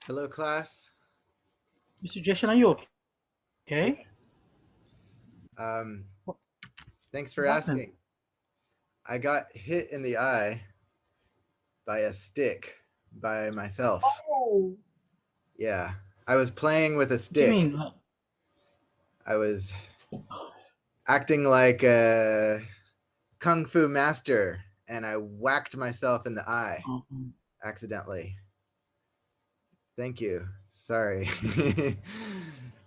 Hello, class. Mr. Jason, are you Yes. okay? Um, What, Thanks for what happened? asking. I got hit in the eye by a stick by myself. Oh, Yeah, I was playing with a what do you stick. mean? I was acting like a kung fu master, and I whacked myself in the eye Um, accidentally. Thank you. Sorry.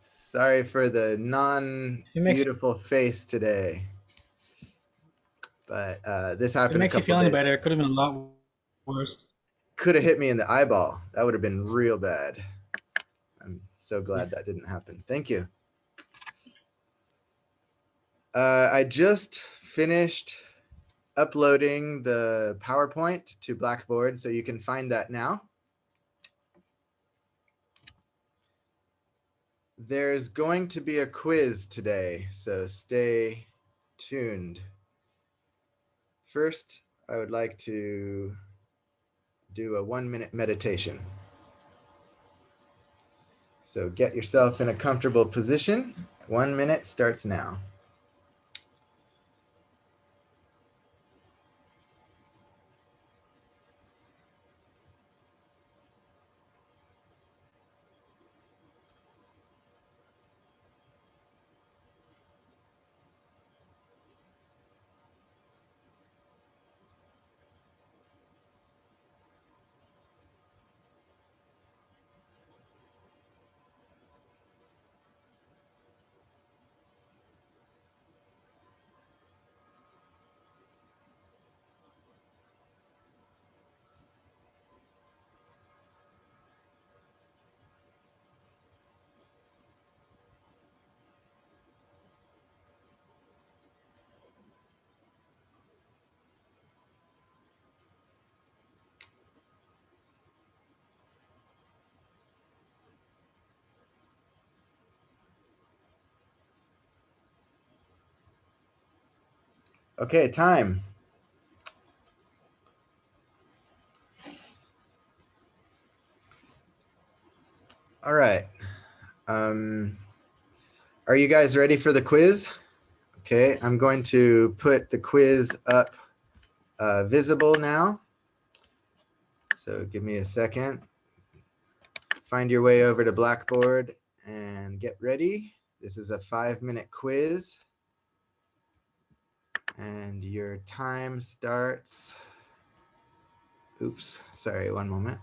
Sorry for the non it makes beautiful face today, but this it happened a makes you couple feel any days. better. It could have been a lot worse. Could have hit me in the eyeball. That would have been real bad. I'm so Yeah. glad that didn't happen. Thank you. I just finished uploading the PowerPoint to Blackboard, so you can find that now. There's going to be a quiz today, so stay tuned. First, I would like to do a 1-minute meditation. So get yourself in a comfortable position. 1 minute starts now. Okay, time. All right. Um, are you guys ready for the quiz? Okay, I'm going to put the quiz up visible now. So give me a second. Find your way over to Blackboard and get ready. This is a 5-minute quiz. And your time starts. Oops, sorry, one moment.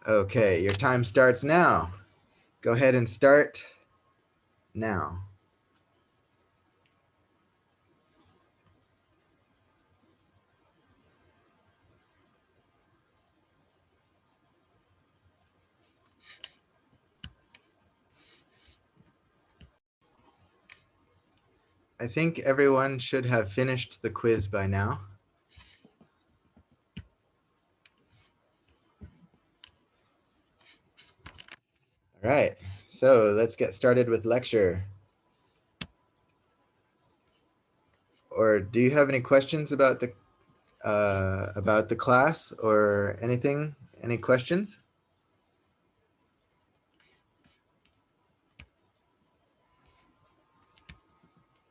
Okay, your time starts now. Go ahead and start now. I think everyone should have finished the quiz by now. All right, so let's get started with lecture. Or do you have any questions about the class or anything? Any questions?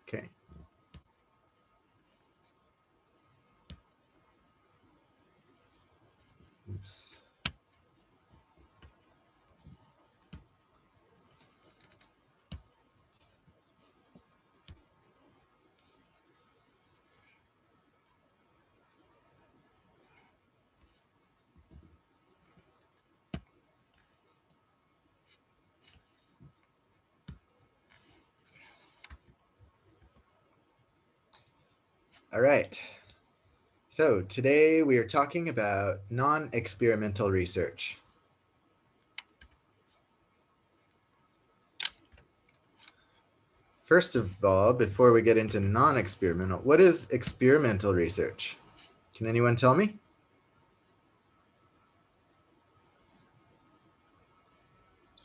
Okay. Oops. All right. So today we are talking about non-experimental research. First of all, before we get into non-experimental, what is experimental research? Can anyone tell me?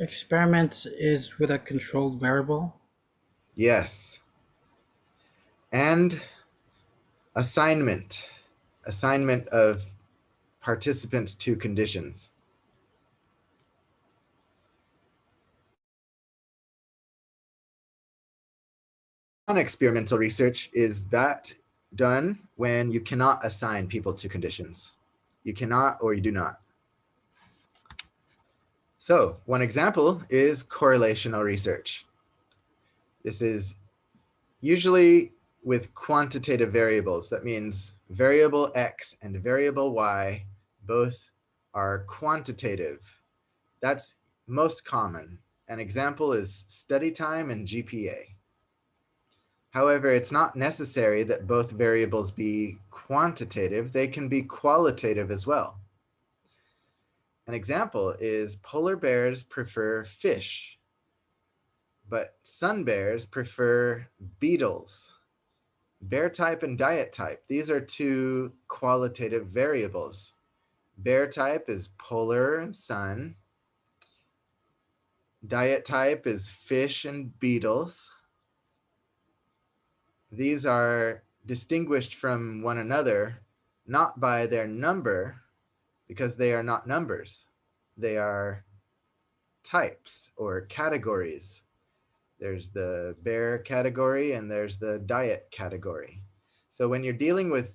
Experiment is with a controlled variable. Yes. And Assignment of participants to conditions. Non-experimental research is that done when you cannot assign people to conditions. You cannot or you do not. So one example is correlational research. This is usually with quantitative variables. That means variable X and variable Y both are quantitative. That's most common. An example is study time and GPA. However, it's not necessary that both variables be quantitative. They can be qualitative as well. An example is polar bears prefer fish, but sun bears prefer beetles. Bear type and diet type. These are two qualitative variables. Bear type is polar and sun. Diet type is fish and beetles. These are distinguished from one another not by their number, because they are not numbers. They are types or categories. There's the bear category and there's the diet category. So when you're dealing with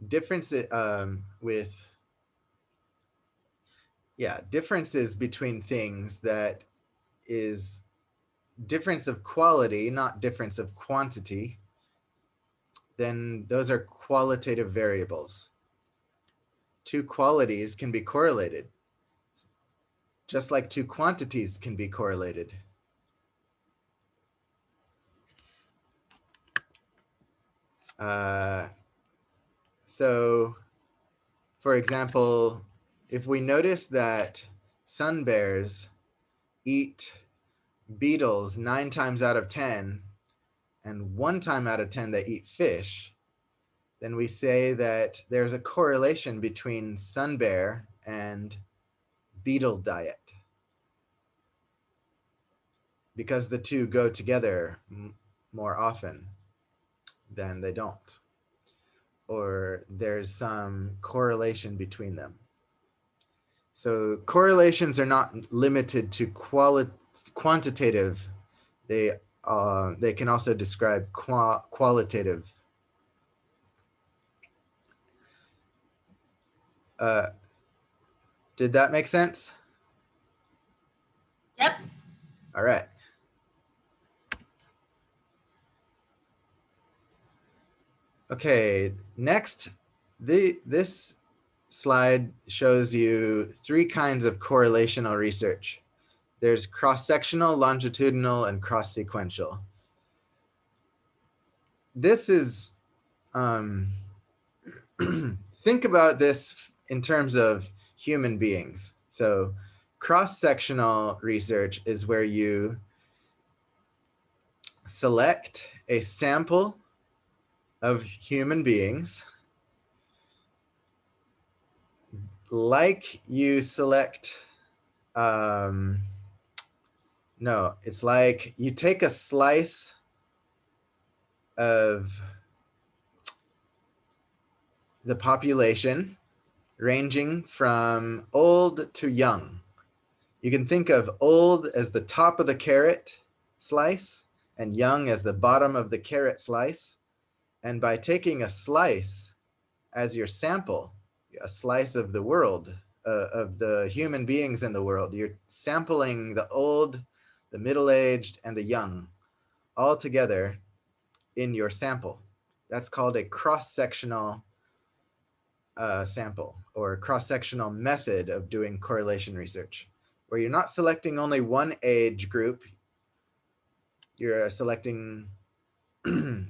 differences differences between things, that is difference of quality, not difference of quantity, then those are qualitative variables. Two qualities can be correlated, just like two quantities can be correlated. So, for example, if we notice that sun bears eat beetles 9 times out of 10, and 1 time out of 10 they eat fish, then we say that there's a correlation between sun bear and beetle diet, because the two go together more often than they don't, or there's some correlation between them. So correlations are not limited to quantitative. They can also describe qualitative. Did that make sense? Yep. All right. Okay, next, this slide shows you 3 kinds of correlational research. There's cross-sectional, longitudinal, and cross-sequential. This is, think about this in terms of human beings. So cross-sectional research is where you select a sample of human beings, like you select, no, it's like you take a slice of the population ranging from old to young. You can think of old as the top of the carrot slice and young as the bottom of the carrot slice. And by taking a slice as your sample, a slice of the world, of the human beings in the world, you're sampling the old, the middle-aged, and the young all together in your sample. That's called a cross-sectional sample, or cross-sectional method of doing correlation research, where you're not selecting only one age group, you're selecting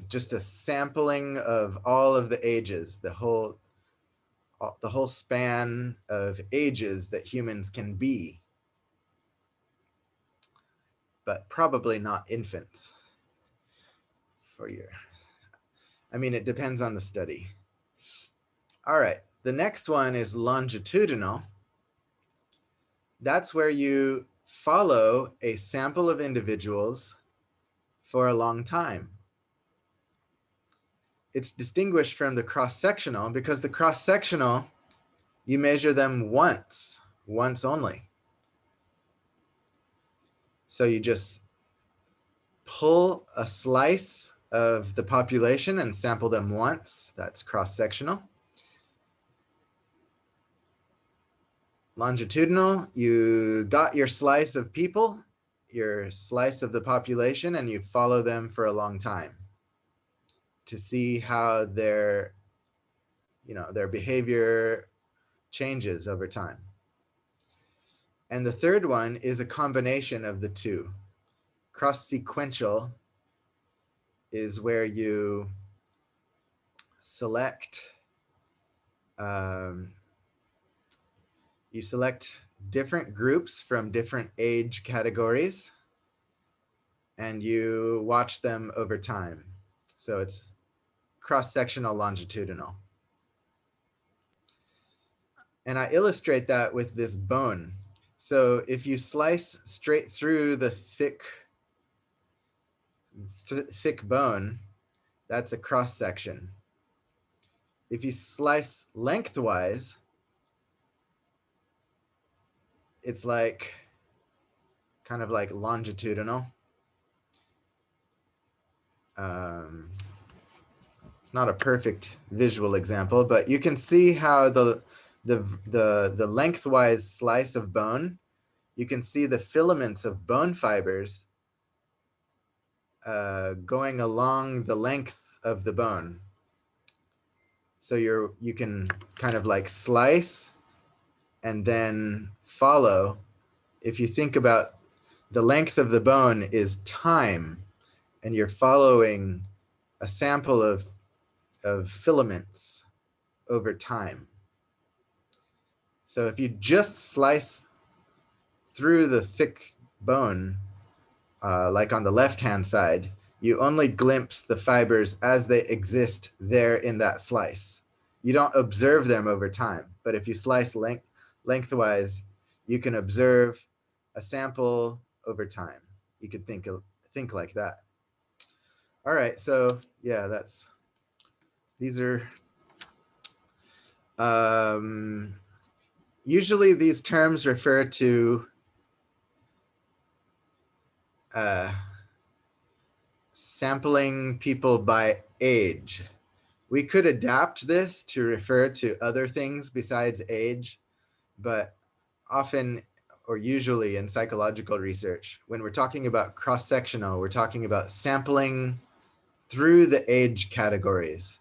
just a sampling of all of the ages, the whole span of ages that humans can be, but probably not infants. I mean, it depends on the study. All right, the next one is longitudinal. That's where you follow a sample of individuals for a long time. it's distinguished from the cross-sectional because the cross-sectional, you measure them once only. So you just pull a slice of the population and sample them once. That's cross-sectional. Longitudinal, you got your slice of people, your slice of the population, and you follow them for a long time to see how their behavior changes over time. And the third one is a combination of the two. Cross-sequential is where you select different groups from different age categories and you watch them over time. So it's cross-sectional longitudinal. And I illustrate that with this bone. So if you slice straight through the thick bone, that's a cross section. If you slice lengthwise, it's like kind of like longitudinal. It's not a perfect visual example, but you can see how the lengthwise slice of bone, you can see the filaments of bone fibers going along the length of the bone. So you can kind of like slice and then follow. If you think about the length of the bone is time, and you're following a sample of filaments over time. So if you just slice through the thick bone, like on the left-hand side, you only glimpse the fibers as they exist there in that slice. You don't observe them over time. But if you slice lengthwise, you can observe a sample over time. You could think like that. All right, so yeah, these are usually these terms refer to sampling people by age. We could adapt this to refer to other things besides age, but often or usually in psychological research, when we're talking about cross-sectional, we're talking about sampling through the age categories.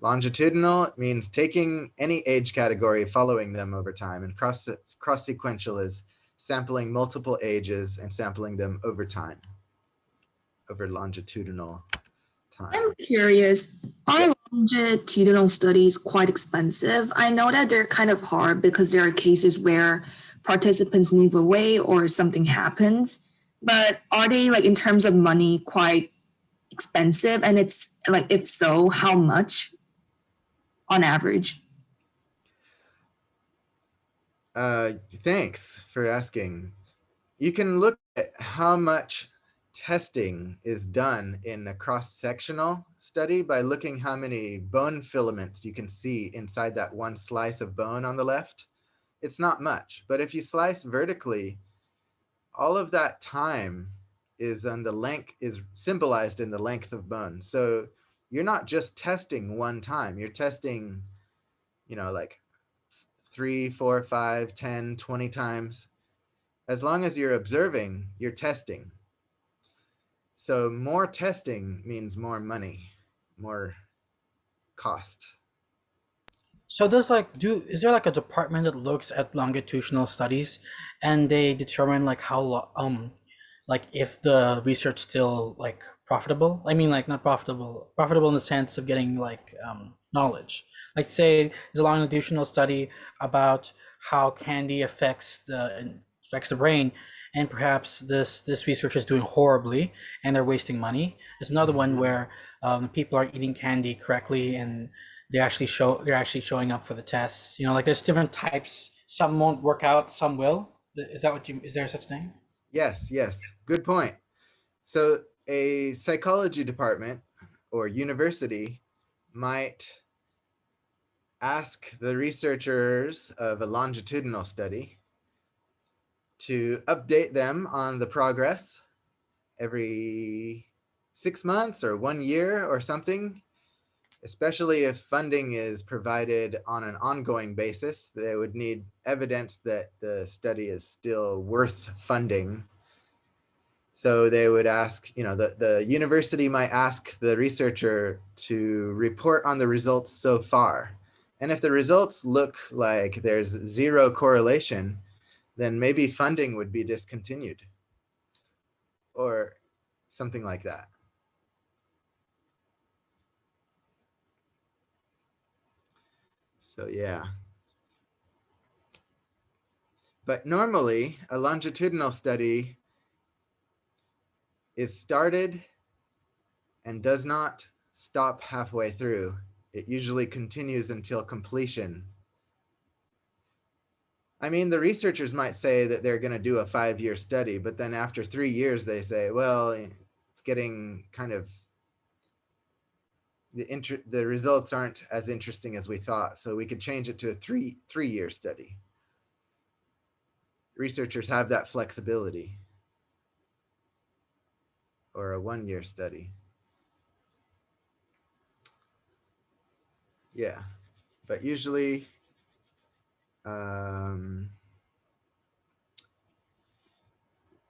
Longitudinal means taking any age category, following them over time, and cross-sequential is sampling multiple ages and sampling them over time, over longitudinal time. I'm curious, are longitudinal studies quite expensive? I know that they're kind of hard because there are cases where participants move away or something happens, but are they, like, in terms of money, quite expensive? And it's like, if so, how much on average? Thanks for asking. You can look at how much testing is done in a cross-sectional study by looking how many bone filaments you can see inside that one slice of bone on the left. It's not much, but if you slice vertically, all of that time is on the length, is symbolized in the length of bone. So you're not just testing one time, you're testing, like 3, 4, 5, 10, 20 times. As long as you're observing, you're testing. So more testing means more money, more cost. So is there like a department that looks at longitudinal studies and they determine like like if the research still like profitable? I mean, like not profitable in the sense of getting like knowledge. Like say there's a longitudinal study about how candy affects the brain, and perhaps this research is doing horribly and they're wasting money. There's another one where people are eating candy correctly and they're actually showing up for the tests. Like there's different types. Some won't work out, some will. Is there such thing? Yes, good point. So a psychology department or university might ask the researchers of a longitudinal study to update them on the progress every 6 months or 1 year or something, especially if funding is provided on an ongoing basis. They would need evidence that the study is still worth funding. So they would ask, the university might ask the researcher to report on the results so far. And if the results look like there's zero correlation, then maybe funding would be discontinued or something like that. So yeah. But normally, a longitudinal study is started and does not stop halfway through. It usually continues until completion. I mean, the researchers might say that they're going to do a 5-year study, but then after 3 years, they say, well, it's getting kind of, the results aren't as interesting as we thought, so we could change it to a three-year study. Researchers have that flexibility. Or a 1-year study. Yeah, but usually,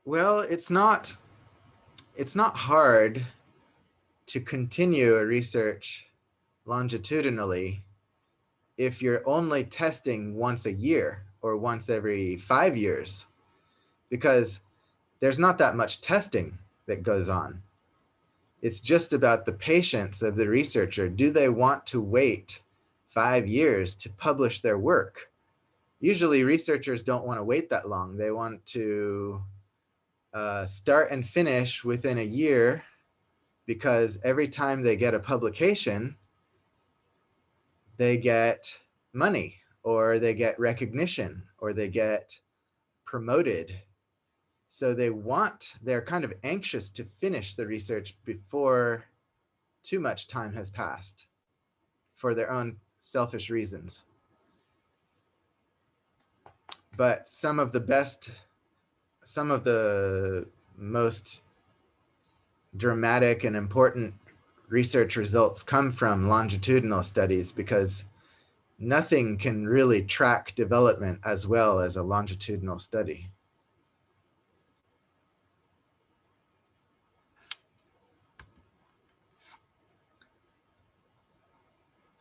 well, it's not hard to continue a research longitudinally if you're only testing once a year or once every 5 years, because there's not that much testing that goes on. It's just about the patience of the researcher. Do they want to wait 5 years to publish their work? Usually researchers don't want to wait that long. They want to start and finish within a year, because every time they get a publication, they get money, or they get recognition, or they get promoted. So they're kind of anxious to finish the research before too much time has passed for their own selfish reasons. But some of the most dramatic and important research results come from longitudinal studies, because nothing can really track development as well as a longitudinal study.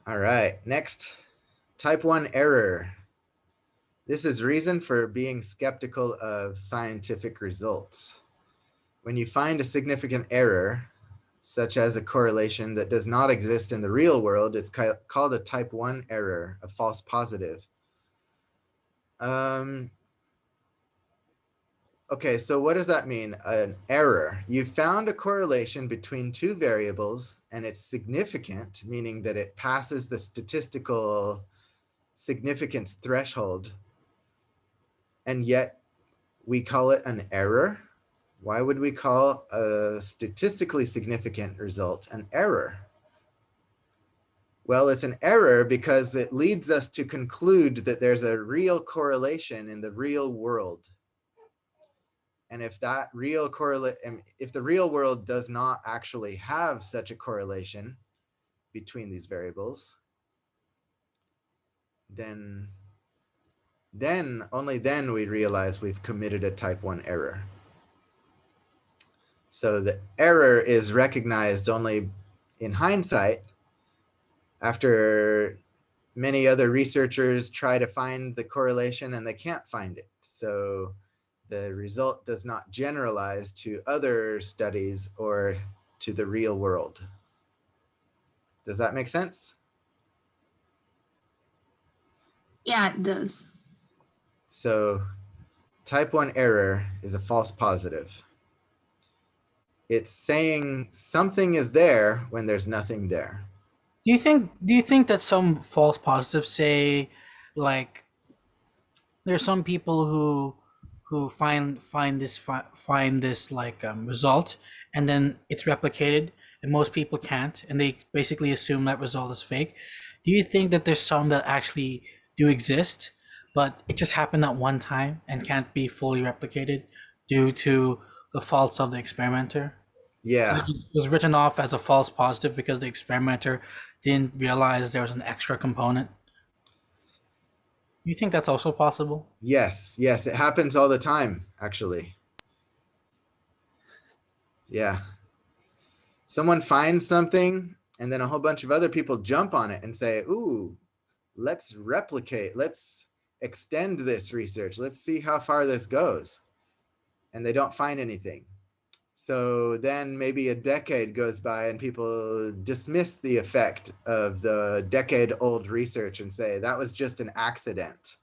All right, next, type 1 error. This is reason for being skeptical of scientific results. When you find a significant error, such as a correlation that does not exist in the real world, it's called a type 1 error, a false positive. Okay, so what does that mean? An error. You found a correlation between two variables and it's significant, meaning that it passes the statistical significance threshold, and yet we call it an error. Why would we call a statistically significant result an error? Well, it's an error because it leads us to conclude that there's a real correlation in the real world. And if the real world does not actually have such a correlation between these variables, then only then we realize we've committed a type 1 error. So the error is recognized only in hindsight, after many other researchers try to find the correlation and they can't find it. So the result does not generalize to other studies or to the real world. Does that make sense? Yeah, it does. So type 1 error is a false positive. It's saying something is there when there's nothing there. Do you think that some false positives say, like, there's some people who find this like result, and then it's replicated, and most people can't, and they basically assume that result is fake. Do you think that there's some that actually do exist, but it just happened at one time and can't be fully replicated due to the faults of the experimenter? So Yeah. it was written off as a false positive because the experimenter didn't realize there was an extra component. You think that's also possible? Yes. Yes. It happens all the time, actually. Yeah. Someone finds something, and then a whole bunch of other people jump on it and say, ooh, let's replicate, let's extend this research, let's see how far this goes. And they don't find anything. So then maybe a decade goes by and people dismiss the effect of the decade-old research and say that was just an accident.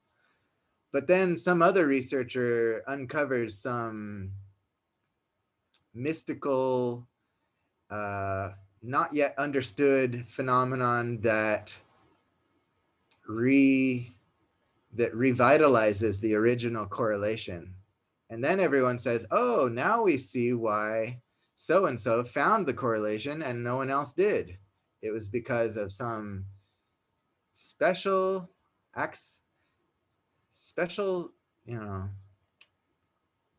But then some other researcher uncovers some mystical, not yet understood phenomenon that revitalizes the original correlation. And then everyone says, oh, now we see why so-and-so found the correlation and no one else did. It was because of some special acts, special,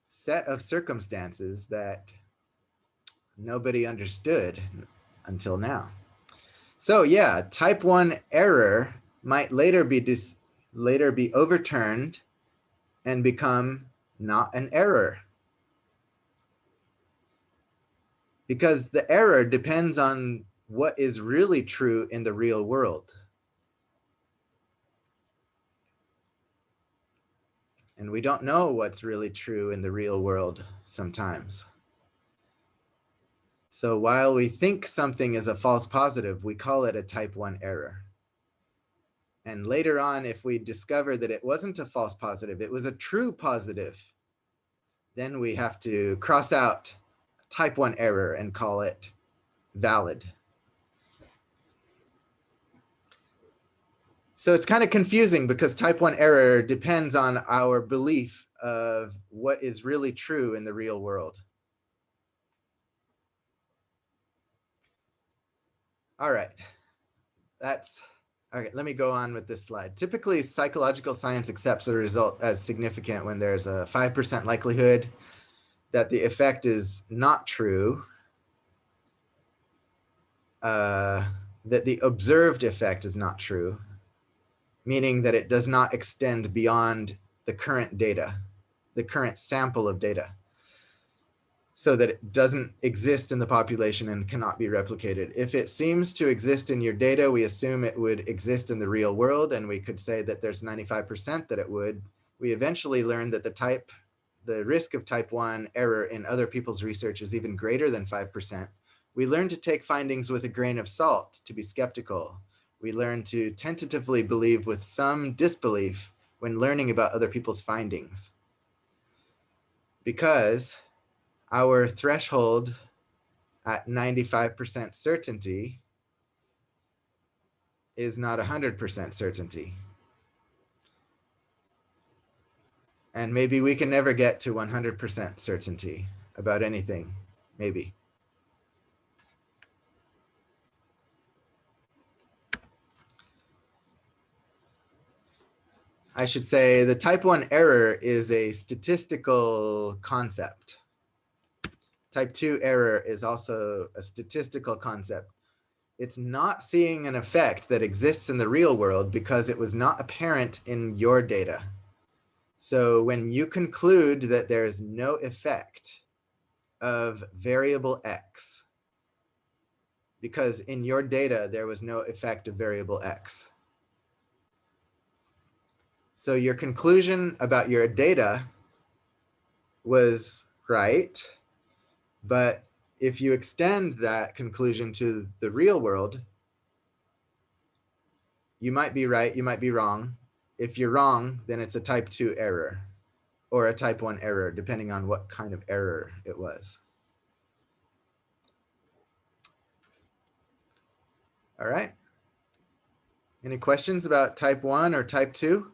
set of circumstances that nobody understood until now. So yeah, type 1 error might later be overturned and become not an error. Because the error depends on what is really true in the real world. And we don't know what's really true in the real world sometimes. So while we think something is a false positive, we call it a type 1 error. And later on, if we discover that it wasn't a false positive, it was a true positive, then we have to cross out type 1 error and call it valid. So it's kind of confusing because type 1 error depends on our belief of what is really true in the real world. All right. Okay, let me go on with this slide. Typically, psychological science accepts the result as significant when there's a 5% likelihood that the effect is not true, that the observed effect is not true, meaning that it does not extend beyond the current data, the current sample of data, so that it doesn't exist in the population and cannot be replicated. If it seems to exist in your data, we assume it would exist in the real world, and we could say that there's 95% that it would. We eventually learned that the risk of type 1 error in other people's research is even greater than 5%. We learned to take findings with a grain of salt, to be skeptical. We learned to tentatively believe with some disbelief when learning about other people's findings. Because our threshold at 95% certainty is not 100% certainty. And maybe we can never get to 100% certainty about anything, maybe. I should say the type 1 error is a statistical concept. Type 2 error is also a statistical concept. It's not seeing an effect that exists in the real world because it was not apparent in your data. So when you conclude that there's no effect of variable X, because in your data, there was no effect of variable X. So your conclusion about your data was right, but if you extend that conclusion to the real world, you might be right, you might be wrong. If you're wrong, then it's a type 2 error or a type 1 error, depending on what kind of error it was. All right. Any questions about type 1 or type 2?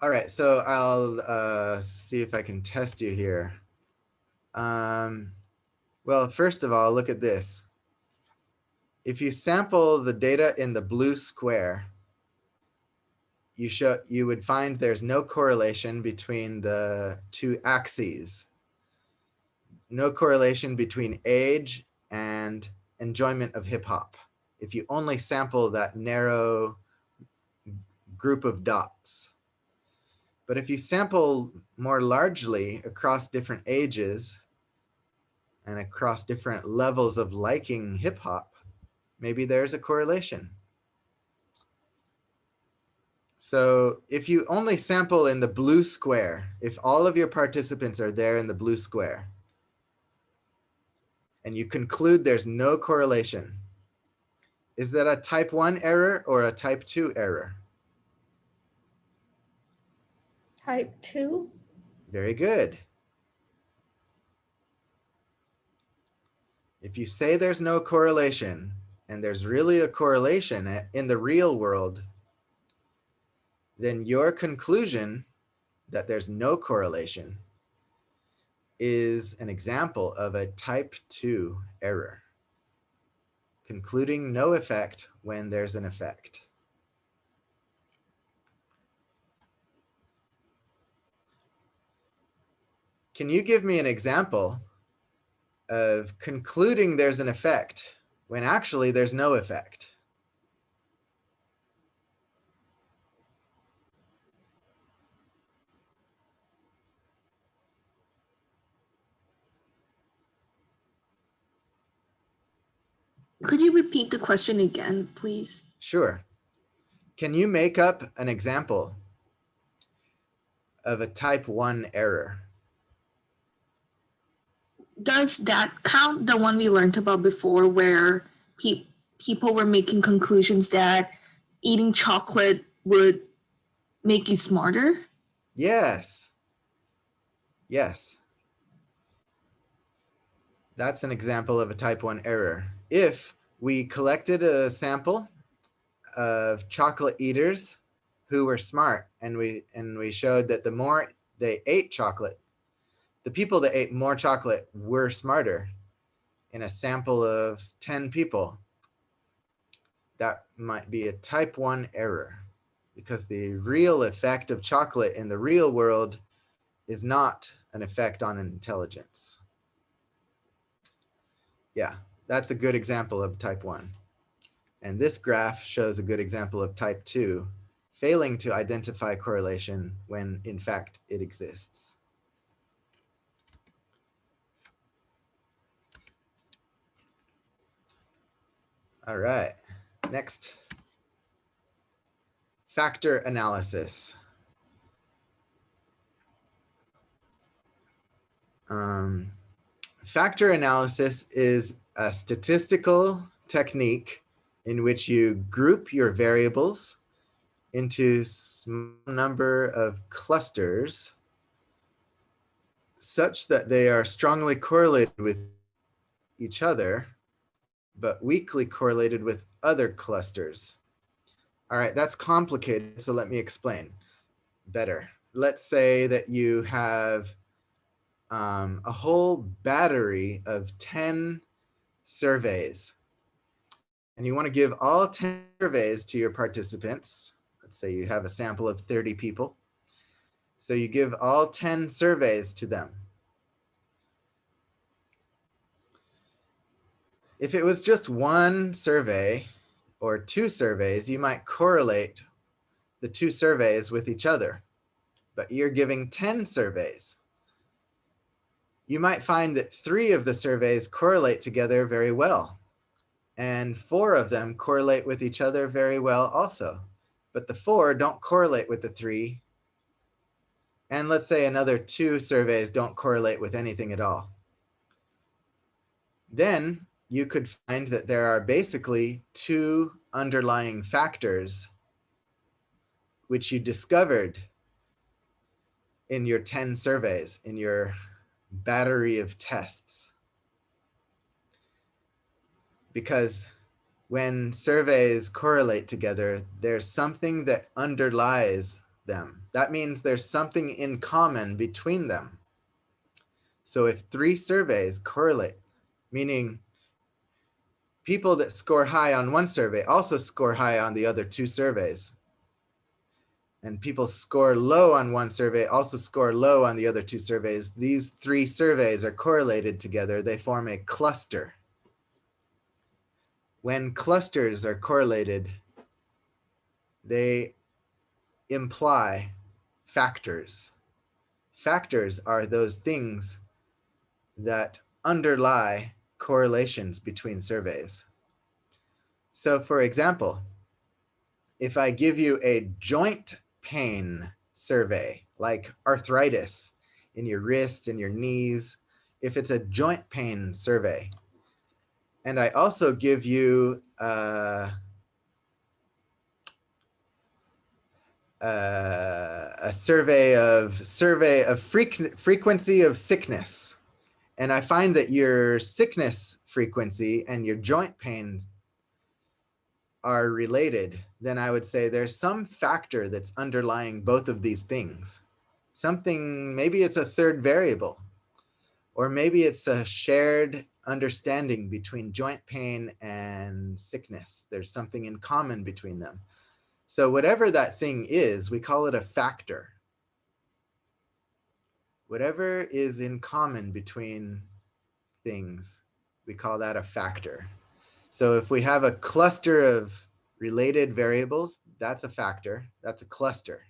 All right, so I'll see if I can test you here. Well, first of all, look at this. If you sample the data in the blue square, you would find there's no correlation between the two axes. No correlation between age and enjoyment of hip hop. If you only sample that narrow group of dots. But if you sample more largely across different ages and across different levels of liking hip hop, maybe there's a correlation. So if you only sample in the blue square, if all of your participants are there in the blue square, and you conclude there's no correlation, is that a type 1 error or a type 2 error? Type 2. Very good. If you say there's no correlation, and there's really a correlation in the real world, then your conclusion that there's no correlation is an example of a type 2 error, concluding no effect when there's an effect. Can you give me an example of concluding there's an effect when actually there's no effect? Could you repeat the question again, please? Sure. Can you make up an example of a type 1 error? Does that count, the one we learned about before, where people were making conclusions that eating chocolate would make you smarter? Yes. Yes. That's an example of a type 1 error. If we collected a sample of chocolate eaters who were smart, and we showed that the more they ate chocolate, the people that ate more chocolate were smarter in a sample of 10 people, that might be a type 1 error, because the real effect of chocolate in the real world is not an effect on intelligence. Yeah, that's a good example of type 1. And this graph shows a good example of type 2, failing to identify correlation when in fact it exists. All right, next. Factor analysis. Factor analysis is a statistical technique in which you group your variables into a small number of clusters such that they are strongly correlated with each other, but weakly correlated with other clusters. All right, that's complicated, so let me explain better. Let's say that you have a whole battery of 10 surveys, and you want to give all 10 surveys to your participants. Let's say you have a sample of 30 people. So you give all 10 surveys to them. If it was just one survey or two surveys, you might correlate the two surveys with each other, but you're giving 10 surveys. You might find that 3 of the surveys correlate together very well, and 4 of them correlate with each other very well also, but the 4 don't correlate with the 3, and let's say another 2 surveys don't correlate with anything at all. Then you could find that there are basically 2 underlying factors which you discovered in your 10 surveys, in your battery of tests. Because when surveys correlate together, there's something that underlies them. That means there's something in common between them. So if 3 surveys correlate, meaning people that score high on one survey also score high on the other 2 surveys, and people score low on one survey also score low on the other 2 surveys, these 3 surveys are correlated together. They form a cluster. When clusters are correlated, they imply factors. Factors are those things that underlie correlations between surveys. So for example, if I give you a joint pain survey, like arthritis in your wrists and your knees, if it's a joint pain survey, and I also give you a survey of frequency of sickness, and I find that your sickness frequency and your joint pain are related, then I would say there's some factor that's underlying both of these things. Something, maybe it's a third variable, or maybe it's a shared understanding between joint pain and sickness. There's something in common between them. So whatever that thing is, we call it a factor. Whatever is in common between things, we call that a factor. So if we have a cluster of related variables, that's a factor, that's a cluster.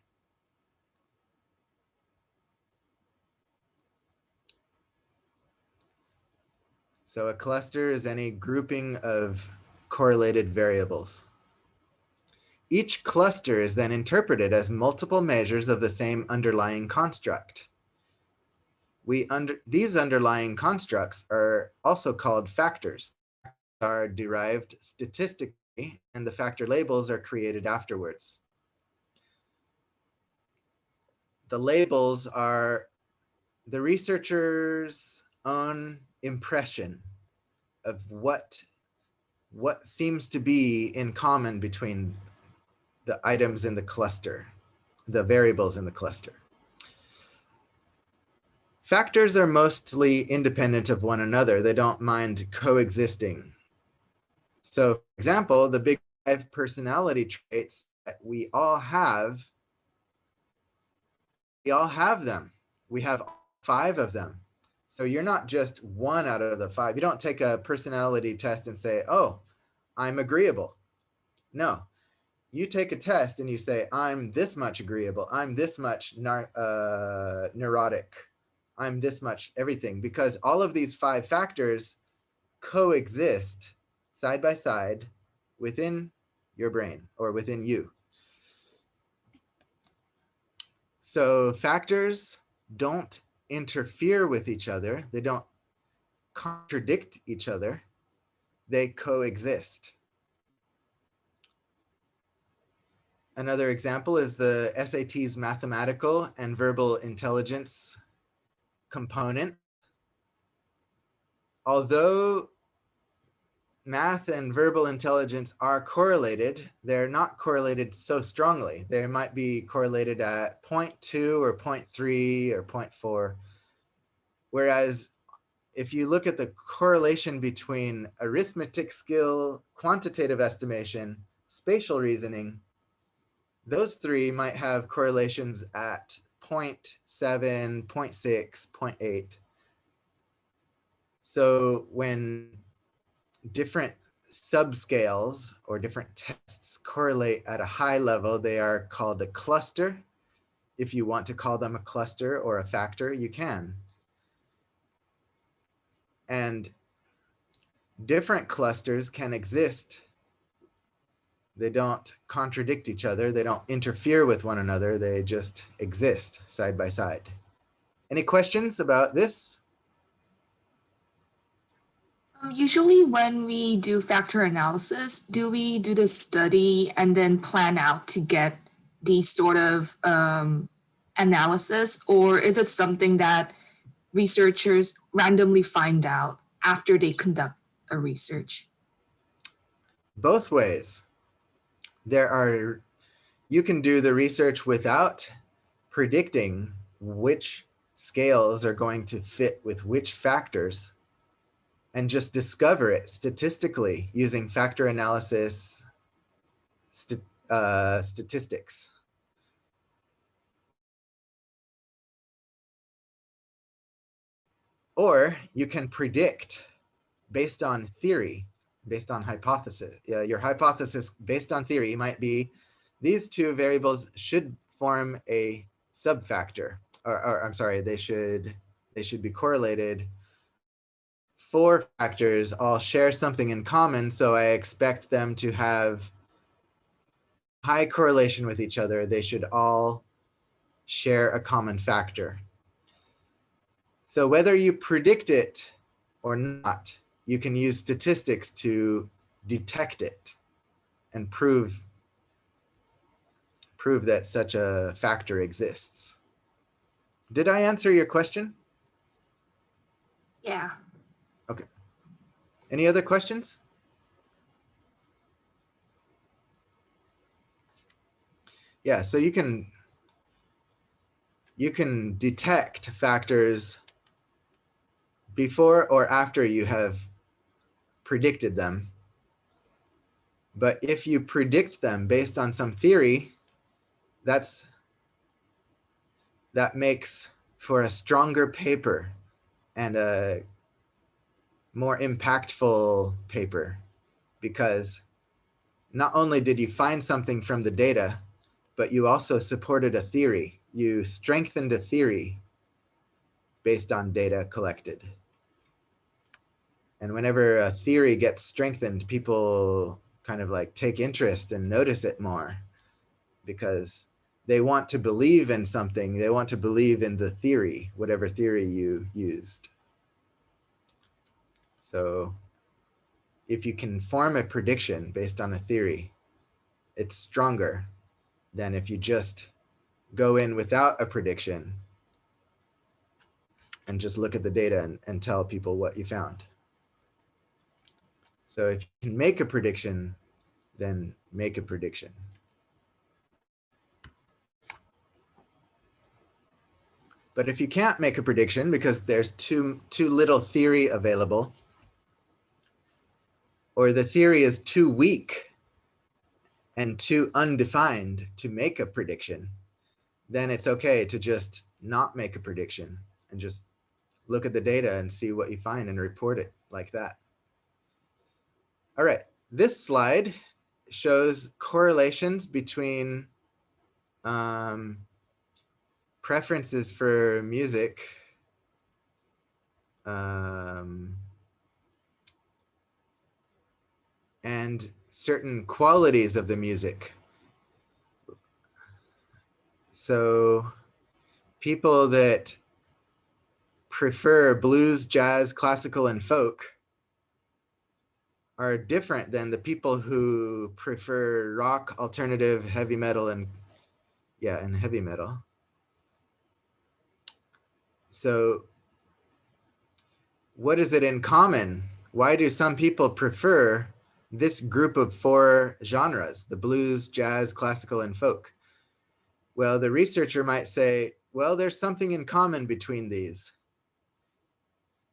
So a cluster is any grouping of correlated variables. Each cluster is then interpreted as multiple measures of the same underlying construct. These underlying constructs are also called factors. Are derived statistically, and the factor labels are created afterwards. The labels are the researcher's own impression of what seems to be in common between the items in the cluster, the variables in the cluster. Factors are mostly independent of one another. They don't mind coexisting. So, for example, the big 5 personality traits that we all have them. We have 5 of them. So you're not just one out of the 5. You don't take a personality test and say, oh, I'm agreeable. No, you take a test and you say, I'm this much agreeable. I'm this much neurotic. I'm this much everything, because all of these 5 factors coexist side by side within your brain or within you. So factors don't interfere with each other. They don't contradict each other. They coexist. Another example is the SAT's mathematical and verbal intelligence component. Although math and verbal intelligence are correlated, they're not correlated so strongly. They might be correlated at 0.2 or 0.3 or 0.4. Whereas if you look at the correlation between arithmetic skill, quantitative estimation, spatial reasoning, those 3 might have correlations at 0.7, 0.6, 0.8. So when different subscales or different tests correlate at a high level, they are called a cluster. If you want to call them a cluster or a factor, you can. And different clusters can exist. They don't contradict each other. They don't interfere with one another. They just exist side by side. Any questions about this? Usually when we do factor analysis, do we do the study and then plan out to get these sort of analysis, or is it something that researchers randomly find out after they conduct a research? Both ways. There are you can do the research without predicting which scales are going to fit with which factors, and just discover it statistically using factor analysis statistics. Or you can predict based on theory, based on hypothesis. Your hypothesis based on theory might be these two variables should form a subfactor, or I'm sorry, they should be correlated. Four factors all share something in common, so I expect them to have high correlation with each other. They should all share a common factor. So whether you predict it or not, you can use statistics to detect it and prove that such a factor exists. Did I answer your question? Yeah. Okay. Any other questions? Yeah, so you can detect factors before or after you have predicted them. But if you predict them based on some theory, that makes for a stronger paper and a more impactful paper, because not only did you find something from the data, but you also supported a theory. You strengthened a theory based on data collected. And whenever a theory gets strengthened, people kind of like take interest and notice it more, because they want to believe in something. They want to believe in the theory, whatever theory you used. So if you can form a prediction based on a theory, it's stronger than if you just go in without a prediction and just look at the data and tell people what you found. So if you can make a prediction, then make a prediction. But if you can't make a prediction because there's too little theory available, or the theory is too weak and too undefined to make a prediction, then it's okay to just not make a prediction and just look at the data and see what you find and report it like that. All right, this slide shows correlations between preferences for music and certain qualities of the music. So people that prefer blues, jazz, classical, and folk are different than the people who prefer rock, alternative, heavy metal, and heavy metal. So what is it in common? Why do some people prefer this group of four genres, the blues, jazz, classical, and folk? Well, the researcher might say, well, there's something in common between these.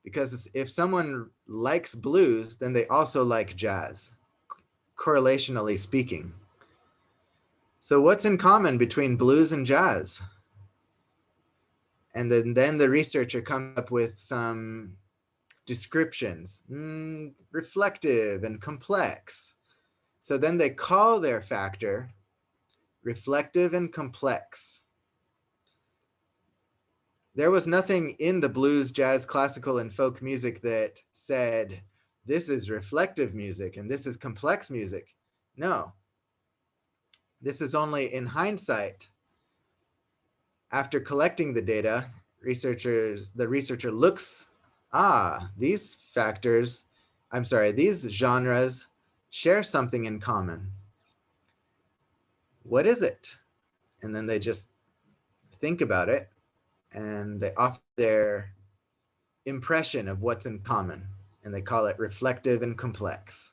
Because if someone likes blues, then they also like jazz, correlationally speaking. So what's in common between blues and jazz? And then the researcher comes up with some descriptions, reflective and complex. So then they call their factor reflective and complex. There was nothing in the blues, jazz, classical, and folk music that said, this is reflective music and this is complex music. No. This is only in hindsight. After collecting the data, the researcher looks, these genres share something in common. What is it? And then they just think about it and they offer their impression of what's in common, and they call it reflective and complex.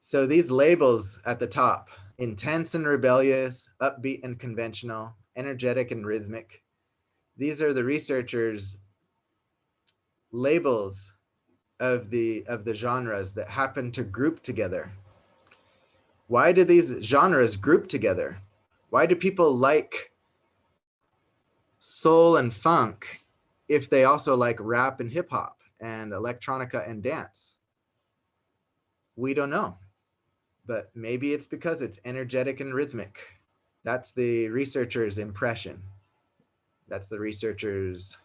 So these labels at the top, intense and rebellious, upbeat and conventional, energetic and rhythmic. These are the researchers' labels of the genres that happen to group together. Why do these genres group together? Why do people like soul and funk if they also like rap and hip hop and electronica and dance? We don't know, but maybe it's because it's energetic and rhythmic. That's the researcher's impression. That's the researcher's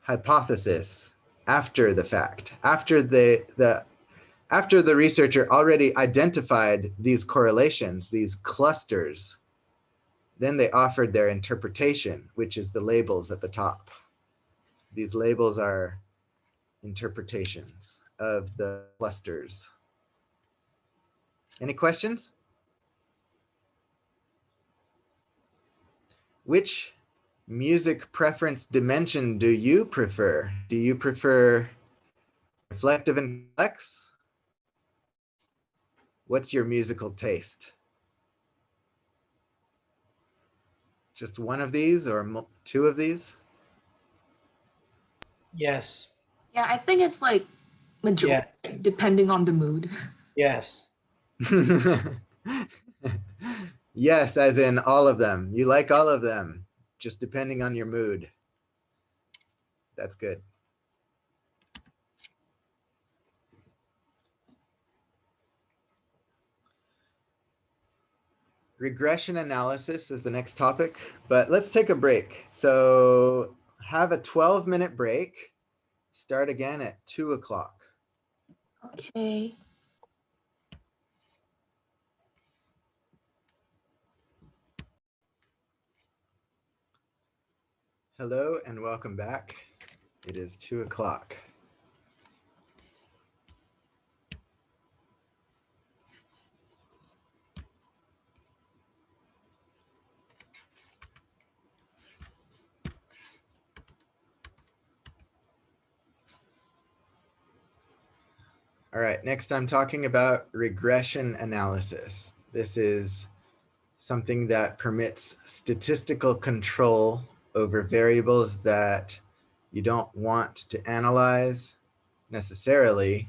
hypothesis after the fact, after the researcher already identified these correlations, these clusters. Then they offered their interpretation, which is the labels at the top. These labels are interpretations of the clusters. Any questions? Which music preference dimension do you prefer? Do you prefer reflective and complex? What's your musical taste? Just one of these or two of these? Yes. Yeah, I think it's like majority, depending on the mood. Yes. Yes, as in all of them. You like all of them, just depending on your mood. That's good. Regression analysis is the next topic, but let's take a break. So have a 12-minute break. Start again at 2 o'clock. Okay. Hello and welcome back. It is 2 o'clock. All right, next I'm talking about regression analysis. This is something that permits statistical control over variables that you don't want to analyze necessarily,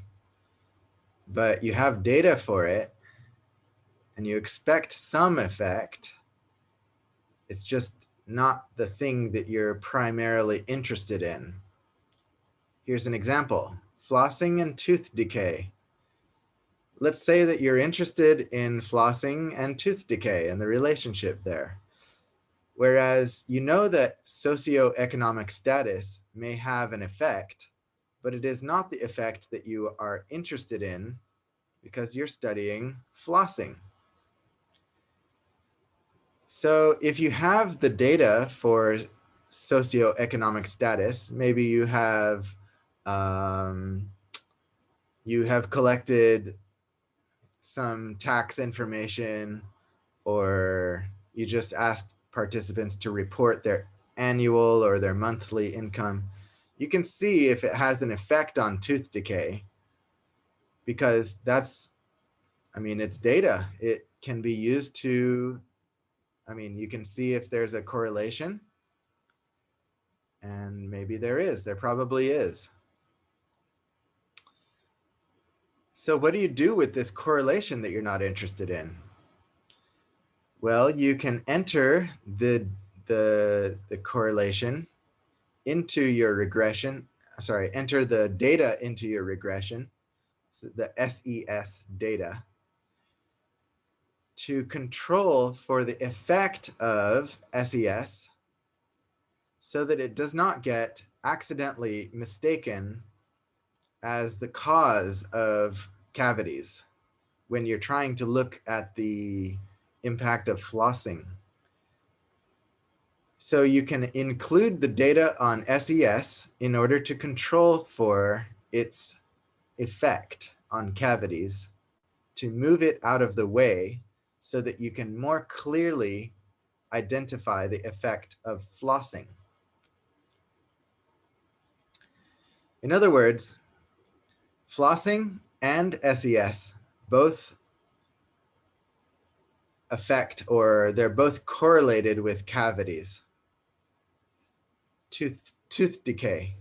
but you have data for it and you expect some effect. It's just not the thing that you're primarily interested in. Here's an example: flossing and tooth decay. Let's say that you're interested in flossing and tooth decay and the relationship there. Whereas you know that socioeconomic status may have an effect, but it is not the effect that you are interested in because you're studying flossing. So if you have the data for socioeconomic status, maybe you have collected some tax information, or you just asked participants to report their annual or their monthly income, you can see if it has an effect on tooth decay, because it's data. It can be used to, you can see if there's a correlation, and maybe there probably is. So what do you do with this correlation that you're not interested in? Well, you can enter the correlation into your regression. Sorry, enter the data into your regression, so the SES data, to control for the effect of SES so that it does not get accidentally mistaken as the cause of cavities when you're trying to look at the impact of flossing. So you can include the data on SES in order to control for its effect on cavities, to move it out of the way so that you can more clearly identify the effect of flossing. In other words, flossing and SES both affect, or they're both correlated with cavities, tooth decay.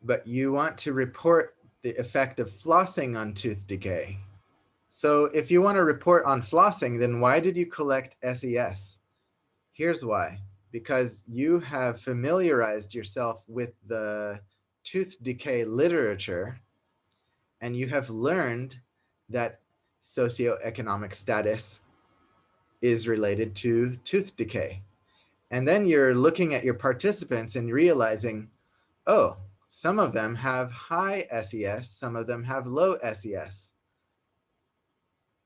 But you want to report the effect of flossing on tooth decay. So if you want to report on flossing, then why did you collect SES? Here's why. Because you have familiarized yourself with the tooth decay literature, and you have learned that socioeconomic status is related to tooth decay. And then you're looking at your participants and realizing, oh, some of them have high SES, some of them have low SES.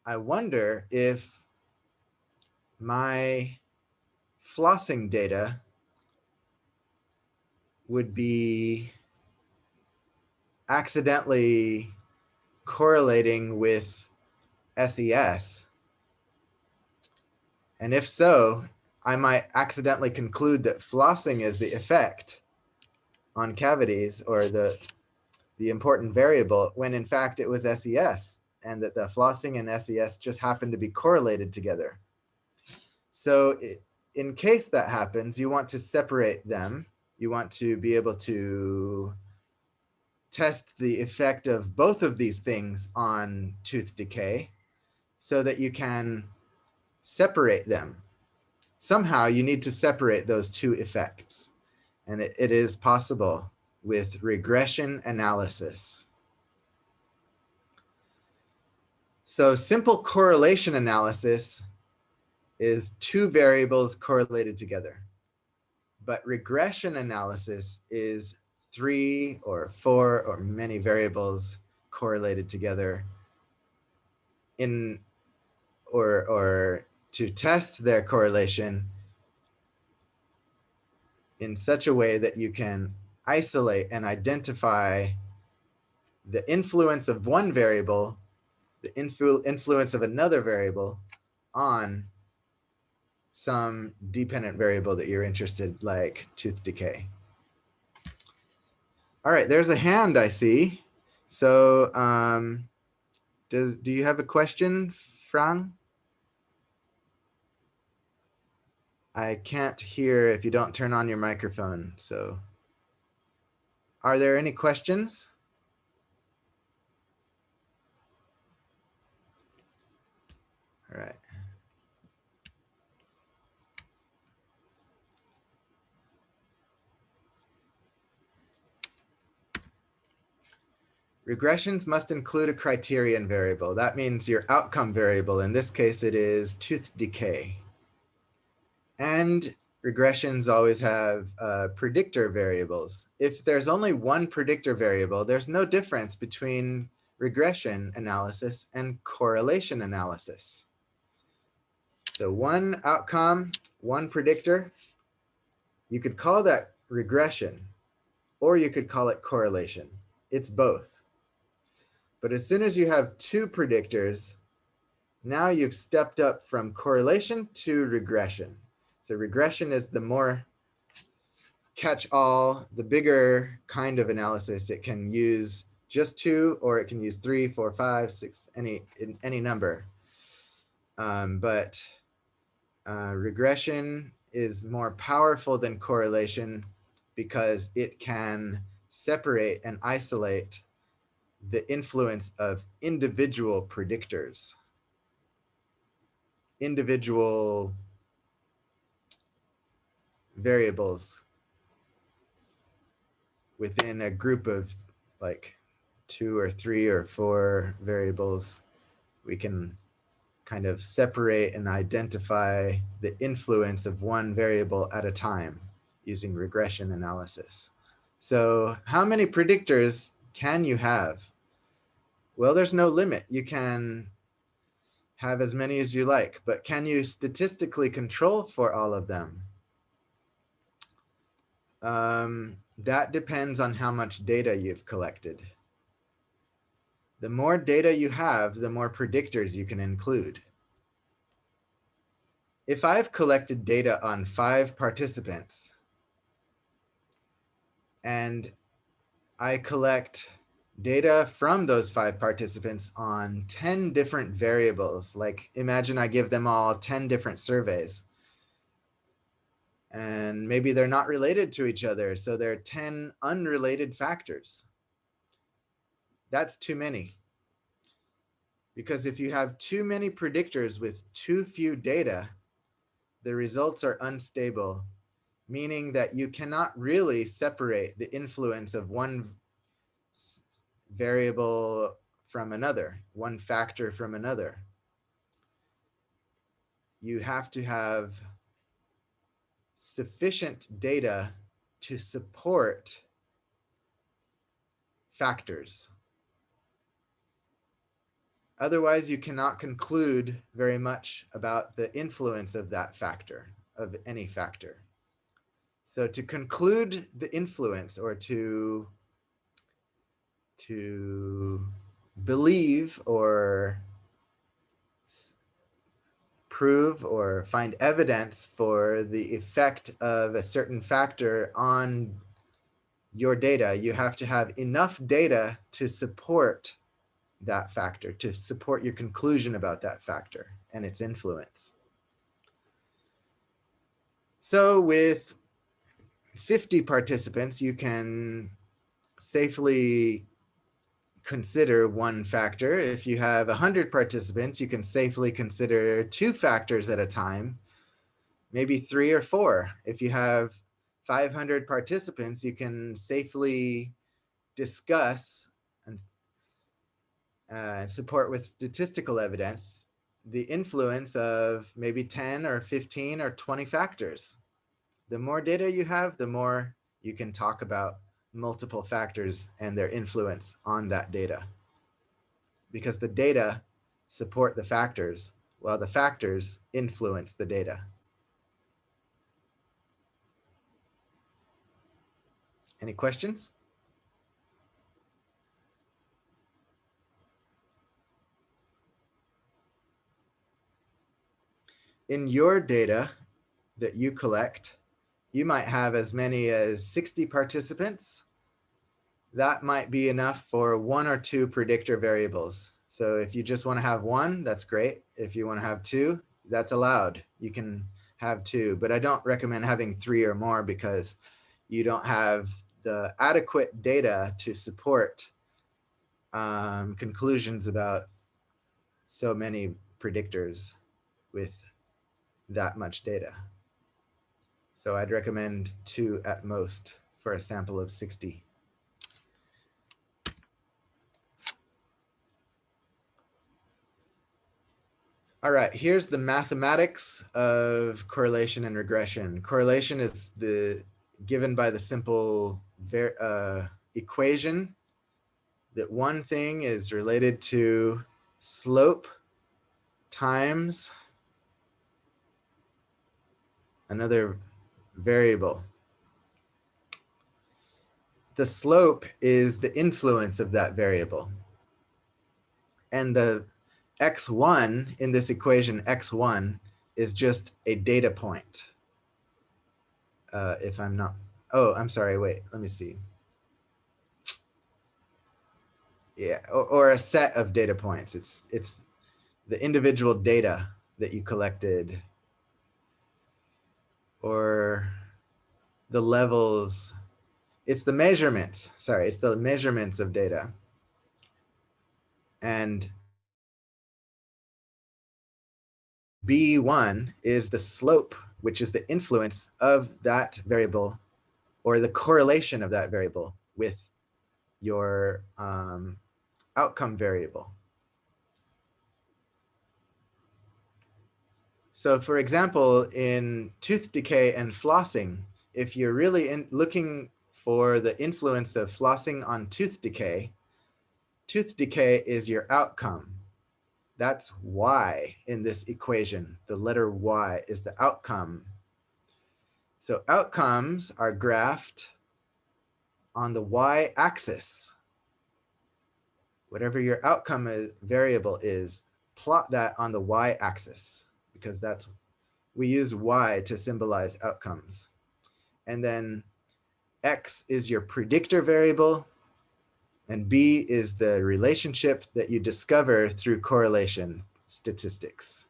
I wonder if my flossing data would be accidentally correlating with SES. And if so, I might accidentally conclude that flossing is the effect on cavities, or the important variable, when in fact it was SES, and that the flossing and SES just happen to be correlated together. So in case that happens, you want to separate them. You want to be able to test the effect of both of these things on tooth decay so that you can separate them. Somehow you need to separate those two effects. And it is possible with regression analysis. So simple correlation analysis is two variables correlated together. But regression analysis is 3 or 4 or many variables correlated together or to test their correlation in such a way that you can isolate and identify the influence of one variable, the influence of another variable on some dependent variable that you're interested, like tooth decay. All right, there's a hand I see. So do you have a question, Frank? I can't hear if you don't turn on your microphone. So are there any questions? All right. Regressions must include a criterion variable. That means your outcome variable. In this case, it is tooth decay. And regressions always have predictor variables. If there's only one predictor variable, there's no difference between regression analysis and correlation analysis. So one outcome, one predictor, you could call that regression, or you could call it correlation. It's both. But as soon as you have two predictors, now you've stepped up from correlation to regression. So regression is the more catch-all, the bigger kind of analysis. It can use just two, or it can use 3, 4, 5, 6, any number. But regression is more powerful than correlation because it can separate and isolate the influence of individual predictors, individual variables within a group of like 2 or 3 or 4 variables. We can kind of separate and identify the influence of one variable at a time using regression analysis. So how many predictors can you have? Well, there's no limit. You can have as many as you like, but can you statistically control for all of them? That depends on how much data you've collected. The more data you have, the more predictors you can include. If I've collected data on 5 participants, and I collect data from those 5 participants on 10 different variables. Like imagine I give them all 10 different surveys. And maybe they're not related to each other. So there are 10 unrelated factors. That's too many. Because if you have too many predictors with too few data, the results are unstable, meaning that you cannot really separate the influence of one variable from another, one factor from another. You have to have sufficient data to support factors. Otherwise, you cannot conclude very much about the influence of that factor, of any factor. So to conclude the influence, or to believe or prove or find evidence for the effect of a certain factor on your data, you have to have enough data to support that factor, to support your conclusion about that factor and its influence. So with 50 participants, you can safely consider one factor. If you have 100 participants, you can safely consider 2 factors at a time, maybe 3 or 4. If you have 500 participants, you can safely discuss and support with statistical evidence the influence of maybe 10 or 15 or 20 factors. The more data you have, the more you can talk about multiple factors and their influence on that data. Because the data support the factors, while the factors influence the data. Any questions? In your data that you collect, you might have as many as 60 participants. That might be enough for 1 or 2 predictor variables. So if you just want to have 1, that's great. If you want to have 2, that's allowed. You can have 2, but I don't recommend having 3 or more because you don't have the adequate data to support conclusions about so many predictors with that much data. So I'd recommend 2 at most for a sample of 60. All right, here's the mathematics of correlation and regression. Correlation is given by the simple equation that one thing is related to slope times another variable. The slope is the influence of that variable. And the x1 in this equation, x1, is just a data point. If I'm not, oh, I'm sorry, wait, let me see. Yeah, or a set of data points. It's the individual data that you collected, or the levels. It's the measurements, sorry, it's the measurements of data. And B1 is the slope, which is the influence of that variable, or the correlation of that variable with your outcome variable. So for example, in tooth decay and flossing, if you're really looking for the influence of flossing on tooth decay is your outcome. That's Y in this equation. The letter Y is the outcome. So outcomes are graphed on the Y-axis. Whatever your outcome variable is, plot that on the Y-axis, because we use Y to symbolize outcomes. And then X is your predictor variable, And B is the relationship that you discover through correlation statistics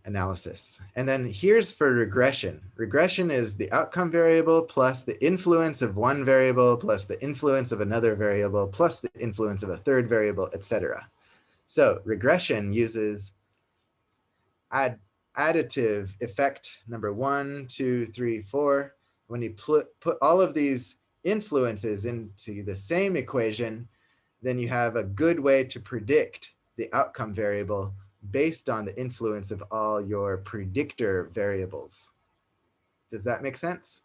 analysis. And then here's for regression. Regression is the outcome variable plus the influence of one variable plus the influence of another variable plus the influence of a third variable, etc. So regression uses additive effect number 1, 2, 3, 4. When you put all of these influences into the same equation, then you have a good way to predict the outcome variable based on the influence of all your predictor variables. Does that make sense?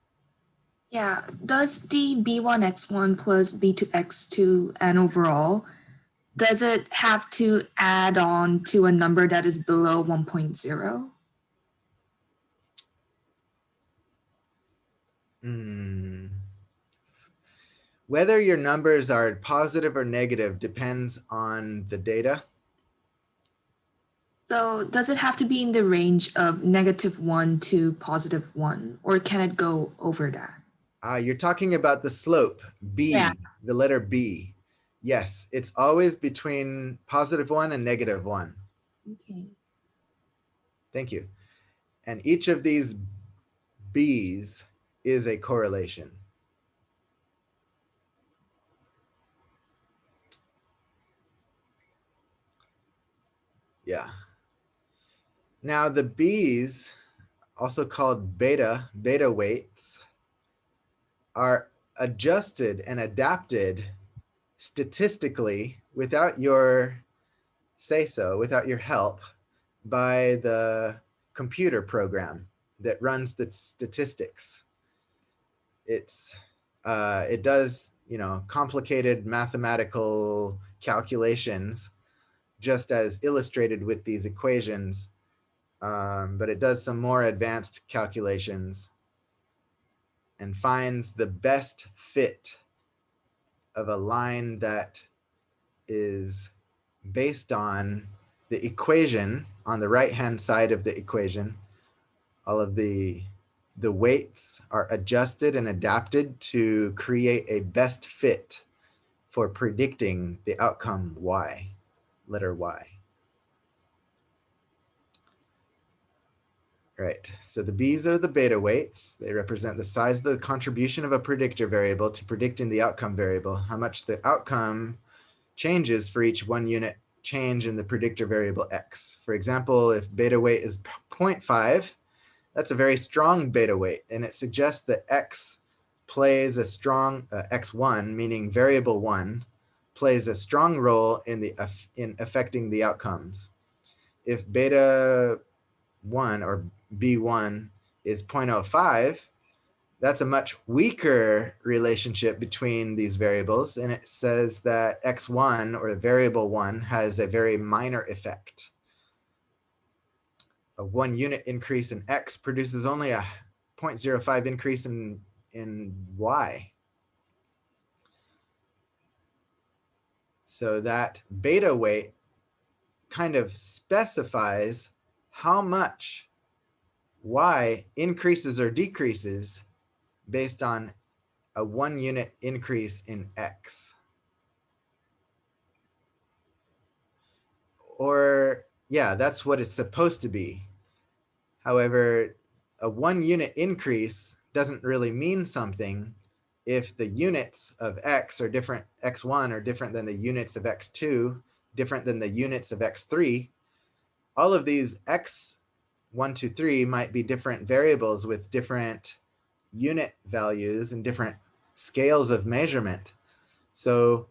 Yeah. Does the B1x1 plus B2x2 and overall, does it have to add on to a number that is below 1.0? Whether your numbers are positive or negative depends on the data. So does it have to be in the range of -1 to +1, or can it go over that? You're talking about the slope, B, Yeah. the letter B. Yes, it's always between +1 and -1. Okay. Thank you. And each of these B's is a correlation. Yeah. Now the B's, also called beta weights, are adjusted and adapted statistically without your say-so, without your help, by the computer program that runs the statistics. It does, complicated mathematical calculations, just as illustrated with these equations, but it does some more advanced calculations and finds the best fit of a line that is based on the equation on the right-hand side of the equation. All of the weights are adjusted and adapted to create a best fit for predicting the outcome Y, letter Y. Right, so the B's are the beta weights. They represent the size of the contribution of a predictor variable to predicting the outcome variable, how much the outcome changes for each 1 unit change in the predictor variable X. For example, if beta weight is 0.5, that's a very strong beta weight, and it suggests that X plays a strong, X1, meaning variable 1, plays a strong role in affecting the outcomes. If beta 1 or B1 is 0.05, that's a much weaker relationship between these variables, and it says that X1, or variable 1, has a very minor effect. A 1 unit increase in X produces only a 0.05 increase in Y. So that beta weight kind of specifies how much Y increases or decreases based on a 1 unit increase in X. Or, yeah, that's what it's supposed to be. However, a 1 unit increase doesn't really mean something if the units of X are different, X1 are different than the units of X2, different than the units of X3. All of these X1, 2, 3 might be different variables with different unit values and different scales of measurement. So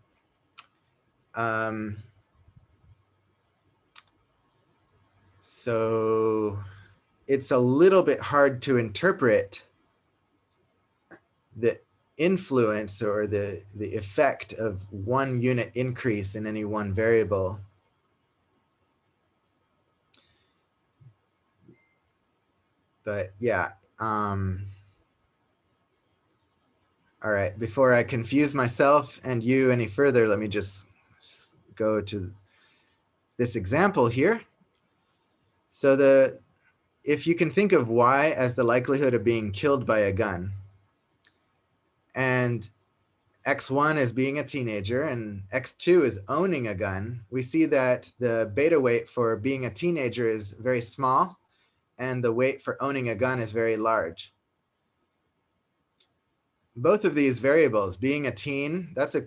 it's a little bit hard to interpret the influence or the effect of 1 unit increase in any one variable. But yeah, all right, before I confuse myself and you any further, let me just go to this example here. So if you can think of Y as the likelihood of being killed by a gun, and X1 is being a teenager and X2 is owning a gun, we see that the beta weight for being a teenager is very small and the weight for owning a gun is very large. Both of these variables, being a teen, that's a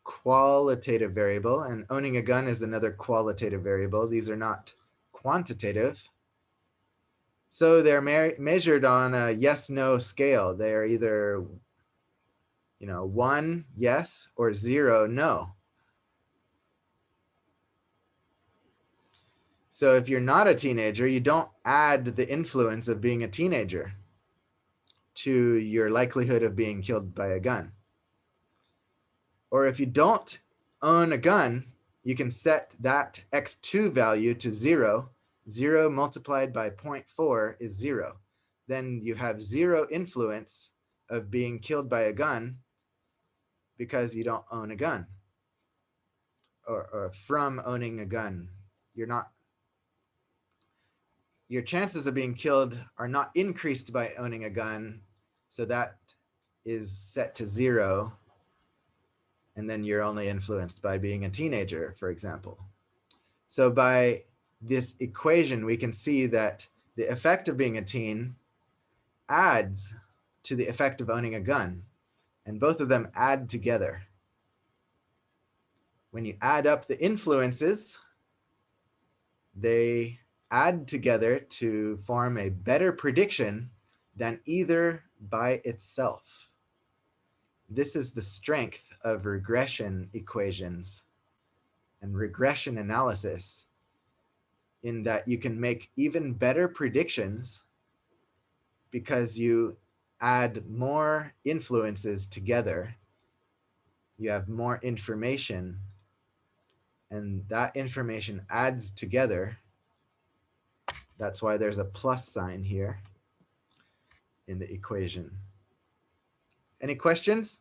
qualitative variable, and owning a gun is another qualitative variable. These are not quantitative. So they're measured on a yes-no scale. They're either 1 yes or 0 no. So if you're not a teenager, you don't add the influence of being a teenager to your likelihood of being killed by a gun. Or if you don't own a gun, you can set that X2 value to 0. 0 multiplied by 0.4 is 0. Then you have 0 influence of being killed by a gun because you don't own a gun. Or from owning a gun. Your chances of being killed are not increased by owning a gun, so that is set to 0. And then you're only influenced by being a teenager, for example. So by this equation, we can see that the effect of being a teen adds to the effect of owning a gun, and both of them add together. When you add up the influences, they add together to form a better prediction than either by itself. This is the strength of regression equations and regression analysis, in that you can make even better predictions because you add more influences together. You have more information, and that information adds together. That's why there's a plus sign here in the equation. Any questions?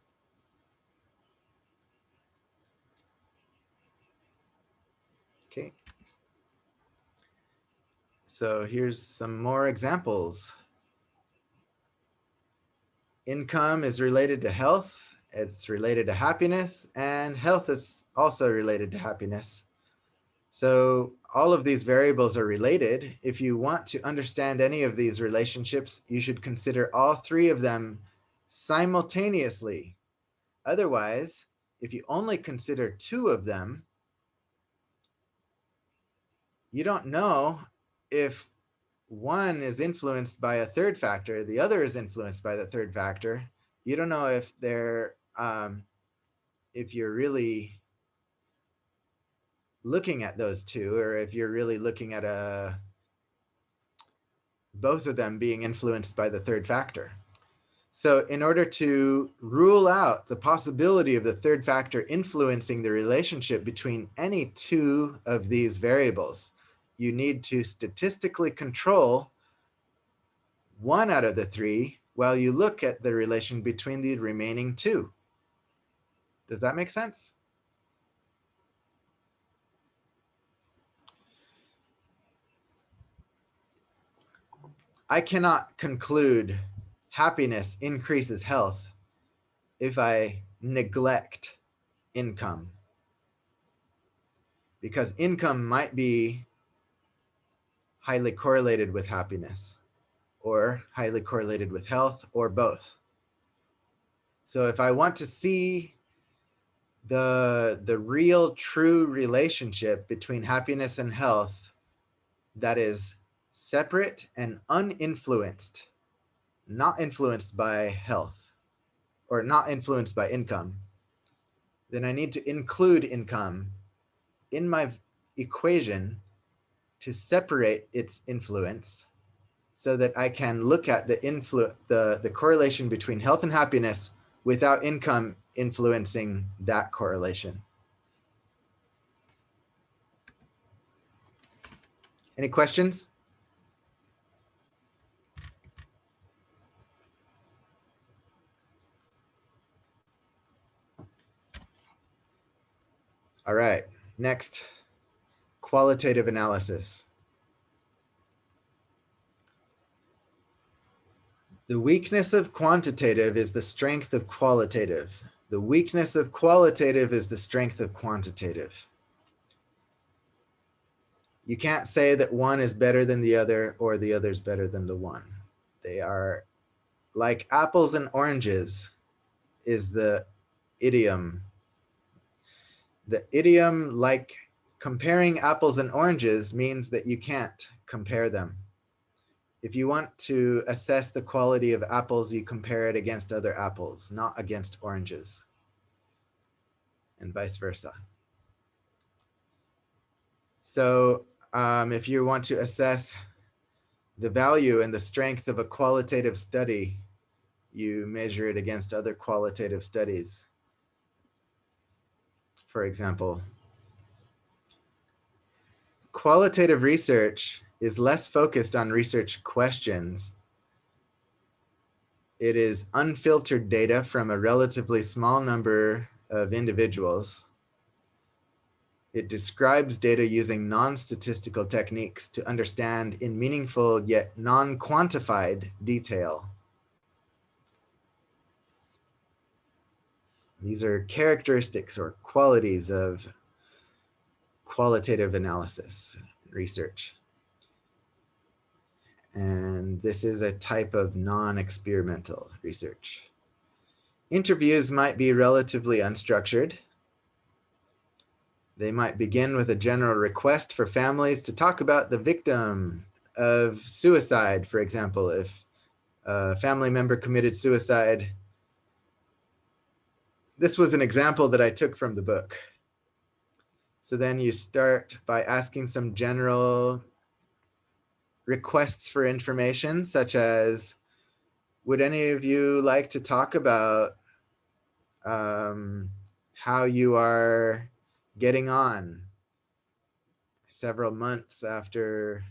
Okay. So here's some more examples. Income is related to health, it's related to happiness, and health is also related to happiness. So all of these variables are related. If you want to understand any of these relationships, you should consider all three of them simultaneously. Otherwise, if you only consider two of them, you don't know if one is influenced by a third factor, the other is influenced by the third factor. You don't know if if you're really looking at those two, or if you're really looking at both of them being influenced by the third factor. So in order to rule out the possibility of the third factor influencing the relationship between any two of these variables, you need to statistically control one out of the three while you look at the relation between the remaining two. Does that make sense? I cannot conclude happiness increases health if I neglect income, because income might be highly correlated with happiness, or highly correlated with health, or both. So if I want to see the real true relationship between happiness and health that is separate and uninfluenced, not influenced by health or not influenced by income, then I need to include income in my equation to separate its influence so that I can look at the correlation between health and happiness without income influencing that correlation. Any questions? All right, next, qualitative analysis. The weakness of quantitative is the strength of qualitative. The weakness of qualitative is the strength of quantitative. You can't say that one is better than the other or the other is better than the one. They are like apples and oranges is the idiom. The idiom, like comparing apples and oranges, means that you can't compare them. If you want to assess the quality of apples, you compare it against other apples, not against oranges, and vice versa. So if you want to assess the value and the strength of a qualitative study, you measure it against other qualitative studies. For example, qualitative research is less focused on research questions. It is unfiltered data from a relatively small number of individuals. It describes data using non-statistical techniques to understand in meaningful yet non-quantified detail. These are characteristics or qualities of qualitative analysis research. And this is a type of non-experimental research. Interviews might be relatively unstructured. They might begin with a general request for families to talk about the victim of suicide, for example. If a family member committed suicide, this was an example that I took from the book. So then you start by asking some general requests for information, such as, would any of you like to talk about how you are getting on several months after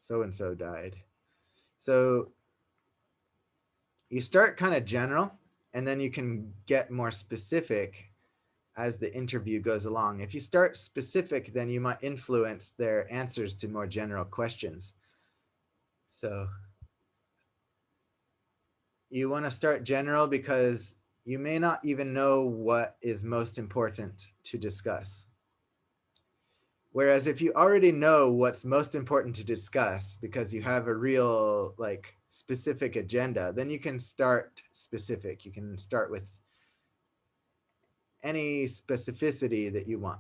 so-and-so died? So you start kind of general, and then you can get more specific as the interview goes along. If you start specific, then you might influence their answers to more general questions. So you want to start general because you may not even know what is most important to discuss. Whereas if you already know what's most important to discuss because you have a real like specific agenda, then you can start specific. You can start with any specificity that you want.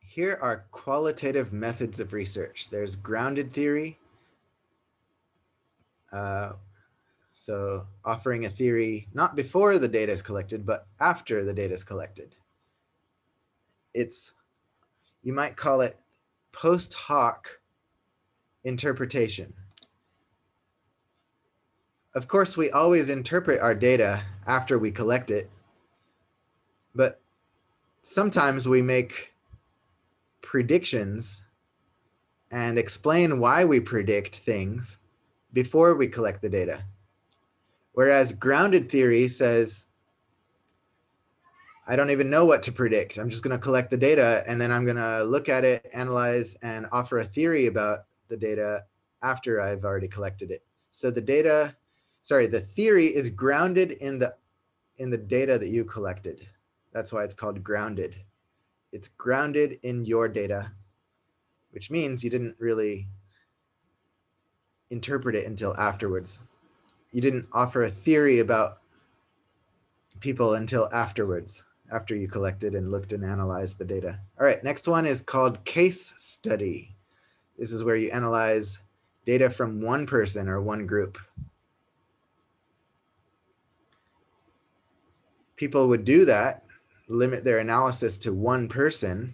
Here are qualitative methods of research. There's grounded theory. So offering a theory not before the data is collected, but after the data is collected. You might call it post hoc interpretation. Of course, we always interpret our data after we collect it, but sometimes we make predictions and explain why we predict things before we collect the data. Whereas grounded theory says, I don't even know what to predict. I'm just going to collect the data, and then I'm going to look at it, analyze, and offer a theory about the data after I've already collected it. So the theory is grounded in the data that you collected. That's why it's called grounded. It's grounded in your data, which means you didn't really interpret it until afterwards. You didn't offer a theory about people until afterwards, after you collected and looked and analyzed the data. All right, next one is called case study. This is where you analyze data from one person or one group. People would do that, limit their analysis to one person,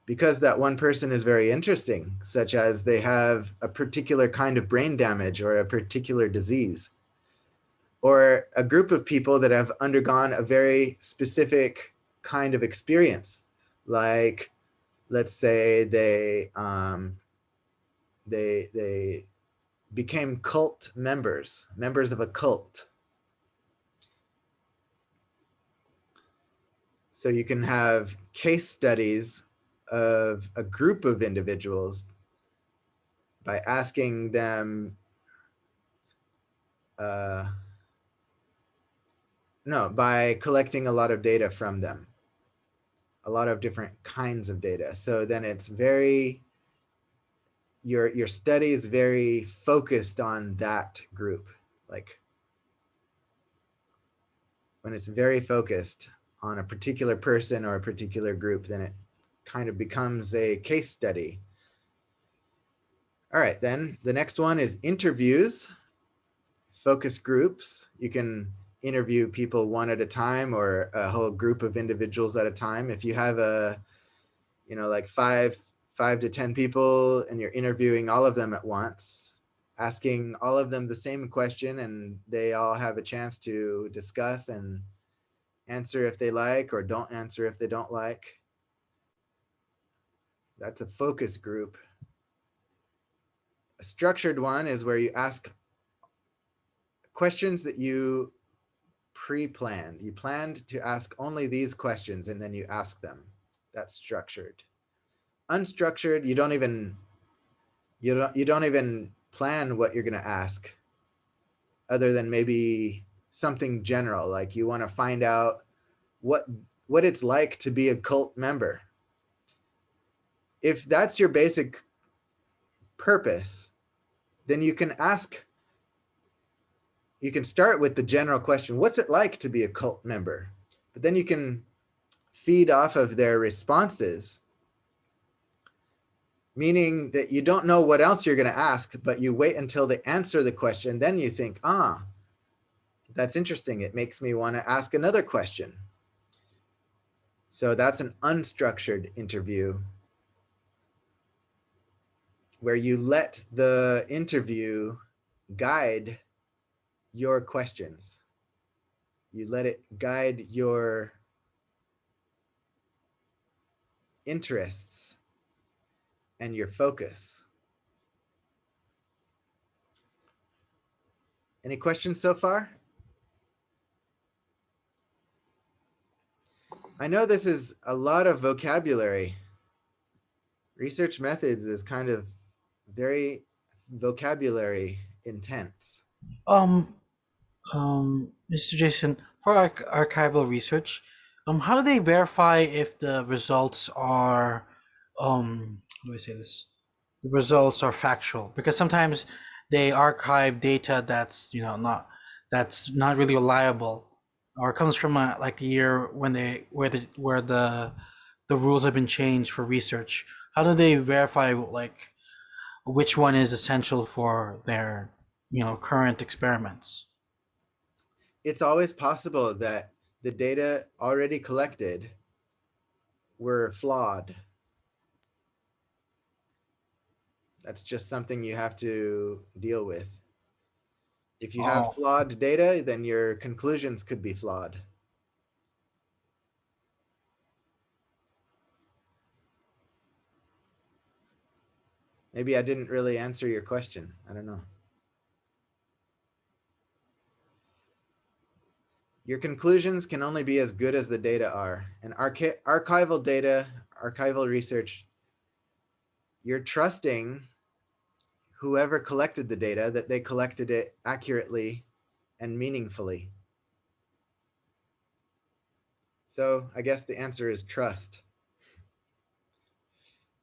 because that one person is very interesting, such as they have a particular kind of brain damage or a particular disease, or a group of people that have undergone a very specific kind of experience. Like, let's say they became cult members of a cult. So you can have case studies of a group of individuals by asking them, by collecting a lot of data from them, a lot of different kinds of data. So then it's very, your study is very focused on that group. Like when it's very focused on a particular person or a particular group, then it kind of becomes a case study. All right, then the next one is interviews, focus groups. You can interview people one at a time or a whole group of individuals at a time. If you have like five to 10 people and you're interviewing all of them at once, asking all of them the same question, and they all have a chance to discuss and answer if they like or don't answer if they don't like. That's a focus group. A structured one is where you ask questions that you pre-planned. You planned to ask only these questions and then you ask them. That's structured. Unstructured, you don't even plan what you're going to ask, other than maybe something general, like you want to find out what it's like to be a cult member. If that's your basic purpose, then you can start with the general question, what's it like to be a cult member? But then you can feed off of their responses, meaning that you don't know what else you're going to ask, but you wait until they answer the question. Then you think, that's interesting. It makes me want to ask another question. So that's an unstructured interview, where you let the interview guide your questions. You let it guide your interests and your focus. Any questions so far? I know this is a lot of vocabulary. Research methods is kind of very vocabulary intense. Mr. Jason, for archival research, how do they verify if the results are, how do I say this? The results are factual, because sometimes they archive data that's not really reliable, or comes from a year when the rules have been changed for research. How do they verify which one is essential for their current experiments? It's always possible that the data already collected were flawed. That's just something you have to deal with. If you have flawed data, then your conclusions could be flawed. Maybe I didn't really answer your question. I don't know. Your conclusions can only be as good as the data are. And archival data, archival research, you're trusting whoever collected the data that they collected it accurately and meaningfully. So I guess the answer is trust.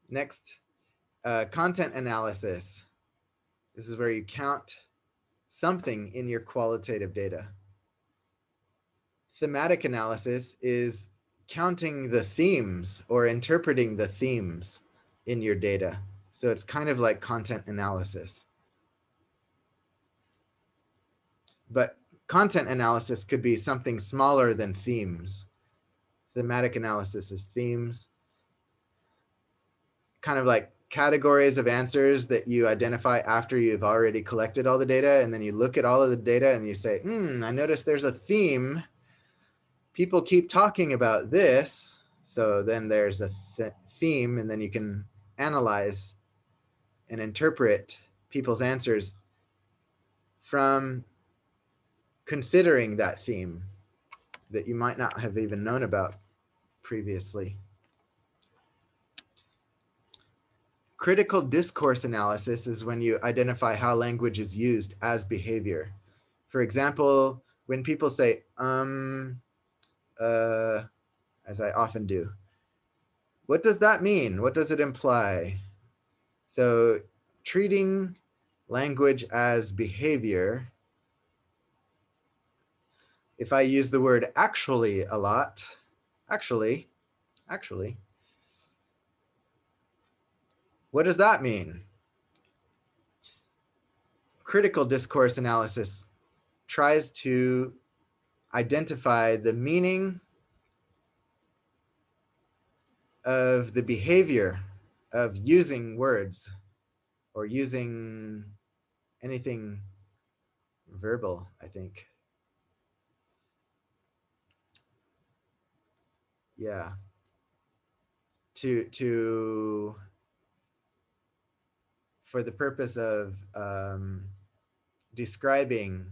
Next, content analysis. This is where you count something in your qualitative data. Thematic analysis is counting the themes or interpreting the themes in your data. So it's kind of like content analysis. But content analysis could be something smaller than themes. Thematic analysis is themes. Kind of like categories of answers that you identify after you've already collected all the data, and then you look at all of the data and you say, I noticed there's a theme. People keep talking about this. So then there's a theme, and then you can analyze and interpret people's answers from considering that theme that you might not have even known about. previously. Critical discourse analysis is when you identify how language is used as behavior. For example, when people say, as I often do, what does that mean? What does it imply? So treating language as behavior, if I use the word actually a lot, actually, what does that mean? Critical discourse analysis tries to identify the meaning of the behavior of using words or using anything verbal, I think. Yeah. For the purpose of describing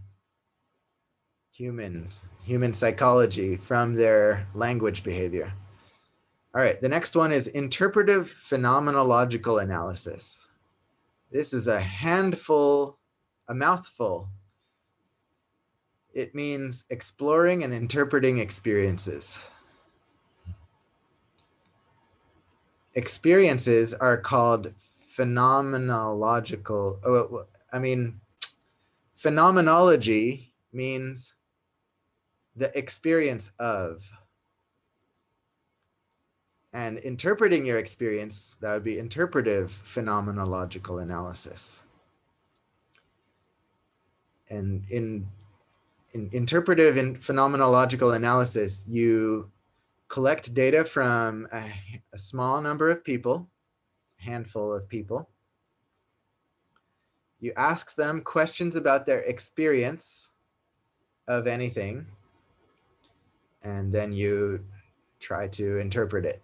human psychology from their language behavior. All right, the next one is interpretive phenomenological analysis. This is a mouthful. It means exploring and interpreting experiences. Experiences are called phenomenological. Phenomenology means the experience of. And interpreting your experience, that would be interpretive phenomenological analysis. And in interpretive and phenomenological analysis, you collect data from a small number of people, a handful of people. You ask them questions about their experience of anything, and then you try to interpret it.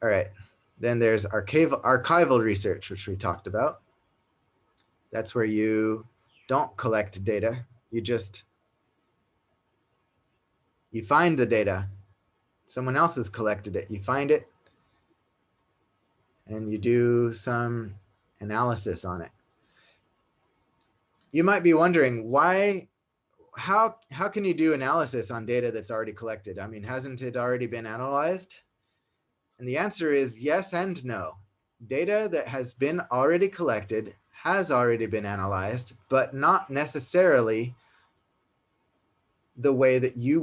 All right, then there's archival research, which we talked about. That's where you don't collect data, you find the data. Someone else has collected it, you find it, and you do some analysis on it. You might be wondering how can you do analysis on data that's already collected? I mean, hasn't it already been analyzed? And the answer is yes and no. Data that has been already collected has already been analyzed, but not necessarily the way that you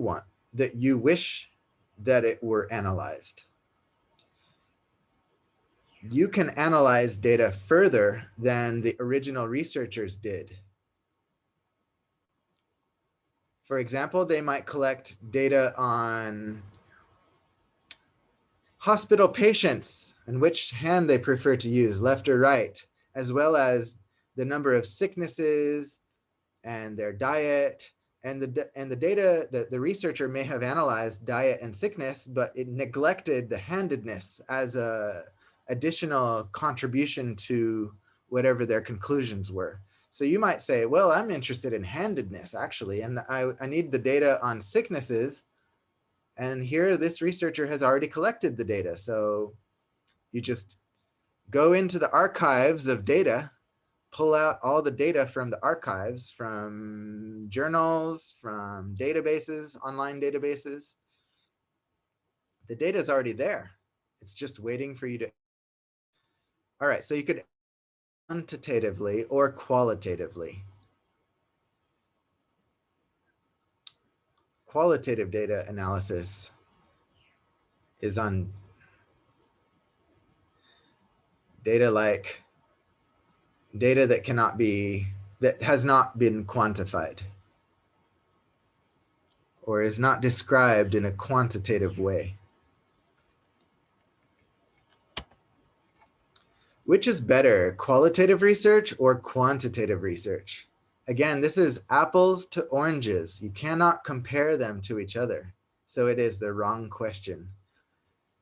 wish that it were analyzed. You can analyze data further than the original researchers did. For example, they might collect data on hospital patients and which hand they prefer to use, left or right, as well as the number of sicknesses and their diet. And the data that the researcher may have analyzed diet and sickness, but it neglected the handedness as a additional contribution to whatever their conclusions were. So you might say, well, I'm interested in handedness actually, and I need the data on sicknesses. And here this researcher has already collected the data. So you just go into the archives of data, pull out all the data from the archives, from journals, from databases, online databases. The data is already there. It's just waiting for you to. All right, so you could quantitatively or qualitatively. Qualitative data analysis is on data like data that has not been quantified or is not described in a quantitative way. Which is better, qualitative research or quantitative research? Again, this is apples to oranges. You cannot compare them to each other. So it is the wrong question.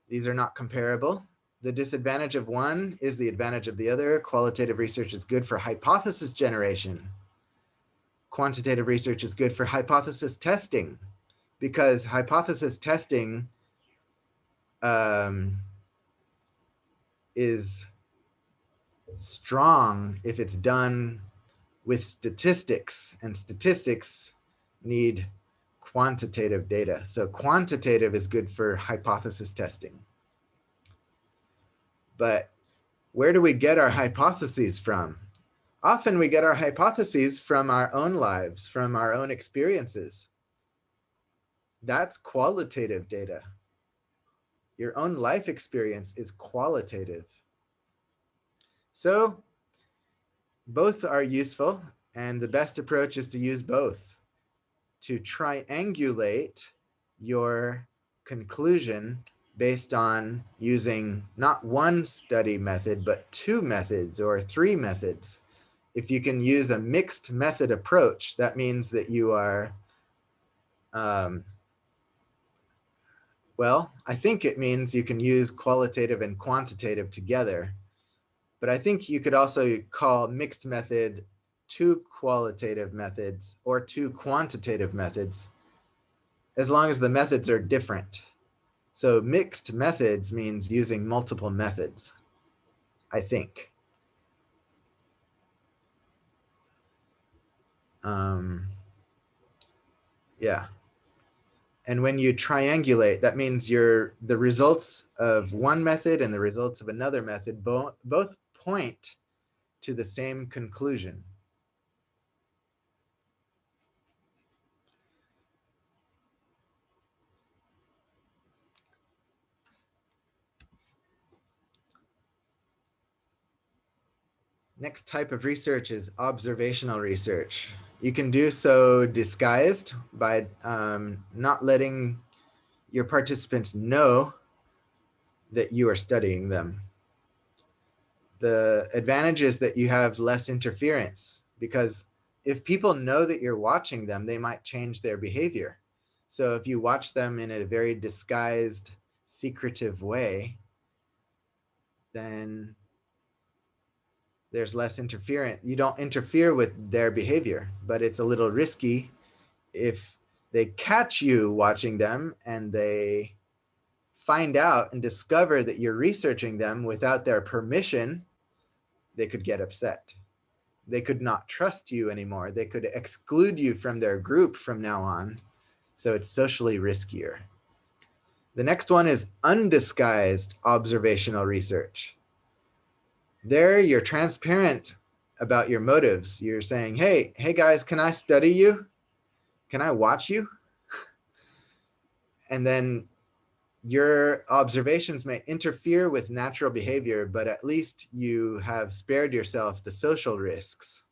These are not comparable. The disadvantage of one is the advantage of the other. Qualitative research is good for hypothesis generation. Quantitative research is good for hypothesis testing. because hypothesis testing is strong if it's done with statistics, and statistics need quantitative data. So quantitative is good for hypothesis testing. But where do we get our hypotheses from? Often we get our hypotheses from our own lives, from our own experiences. That's qualitative data. Your own life experience is qualitative. So both are useful, and the best approach is to use both to triangulate your conclusion based on using not one study method, but 2 methods or 3 methods. If you can use a mixed method approach, that means that you are, well, I think it means you can use qualitative and quantitative together. But I think you could also call mixed method 2 qualitative methods or 2 quantitative methods, as long as the methods are different. So mixed methods means using multiple methods, I think. Yeah. And when you triangulate, that means the results of one method and the results of another method both point to the same conclusion. Next type of research is observational research. You can do so disguised by not letting your participants know that you are studying them. The advantage is that you have less interference, because if people know that you're watching them, they might change their behavior. So if you watch them in a very disguised, secretive way, then there's less interference. You don't interfere with their behavior, but it's a little risky if they catch you watching them and they find out and discover that you're researching them without their permission. They could get upset. They could not trust you anymore. They could exclude you from their group from now on. So it's socially riskier. The next one is undisguised observational research. There, you're transparent about your motives. You're saying, hey guys, can I study you? Can I watch you? And then your observations may interfere with natural behavior, but at least you have spared yourself the social risks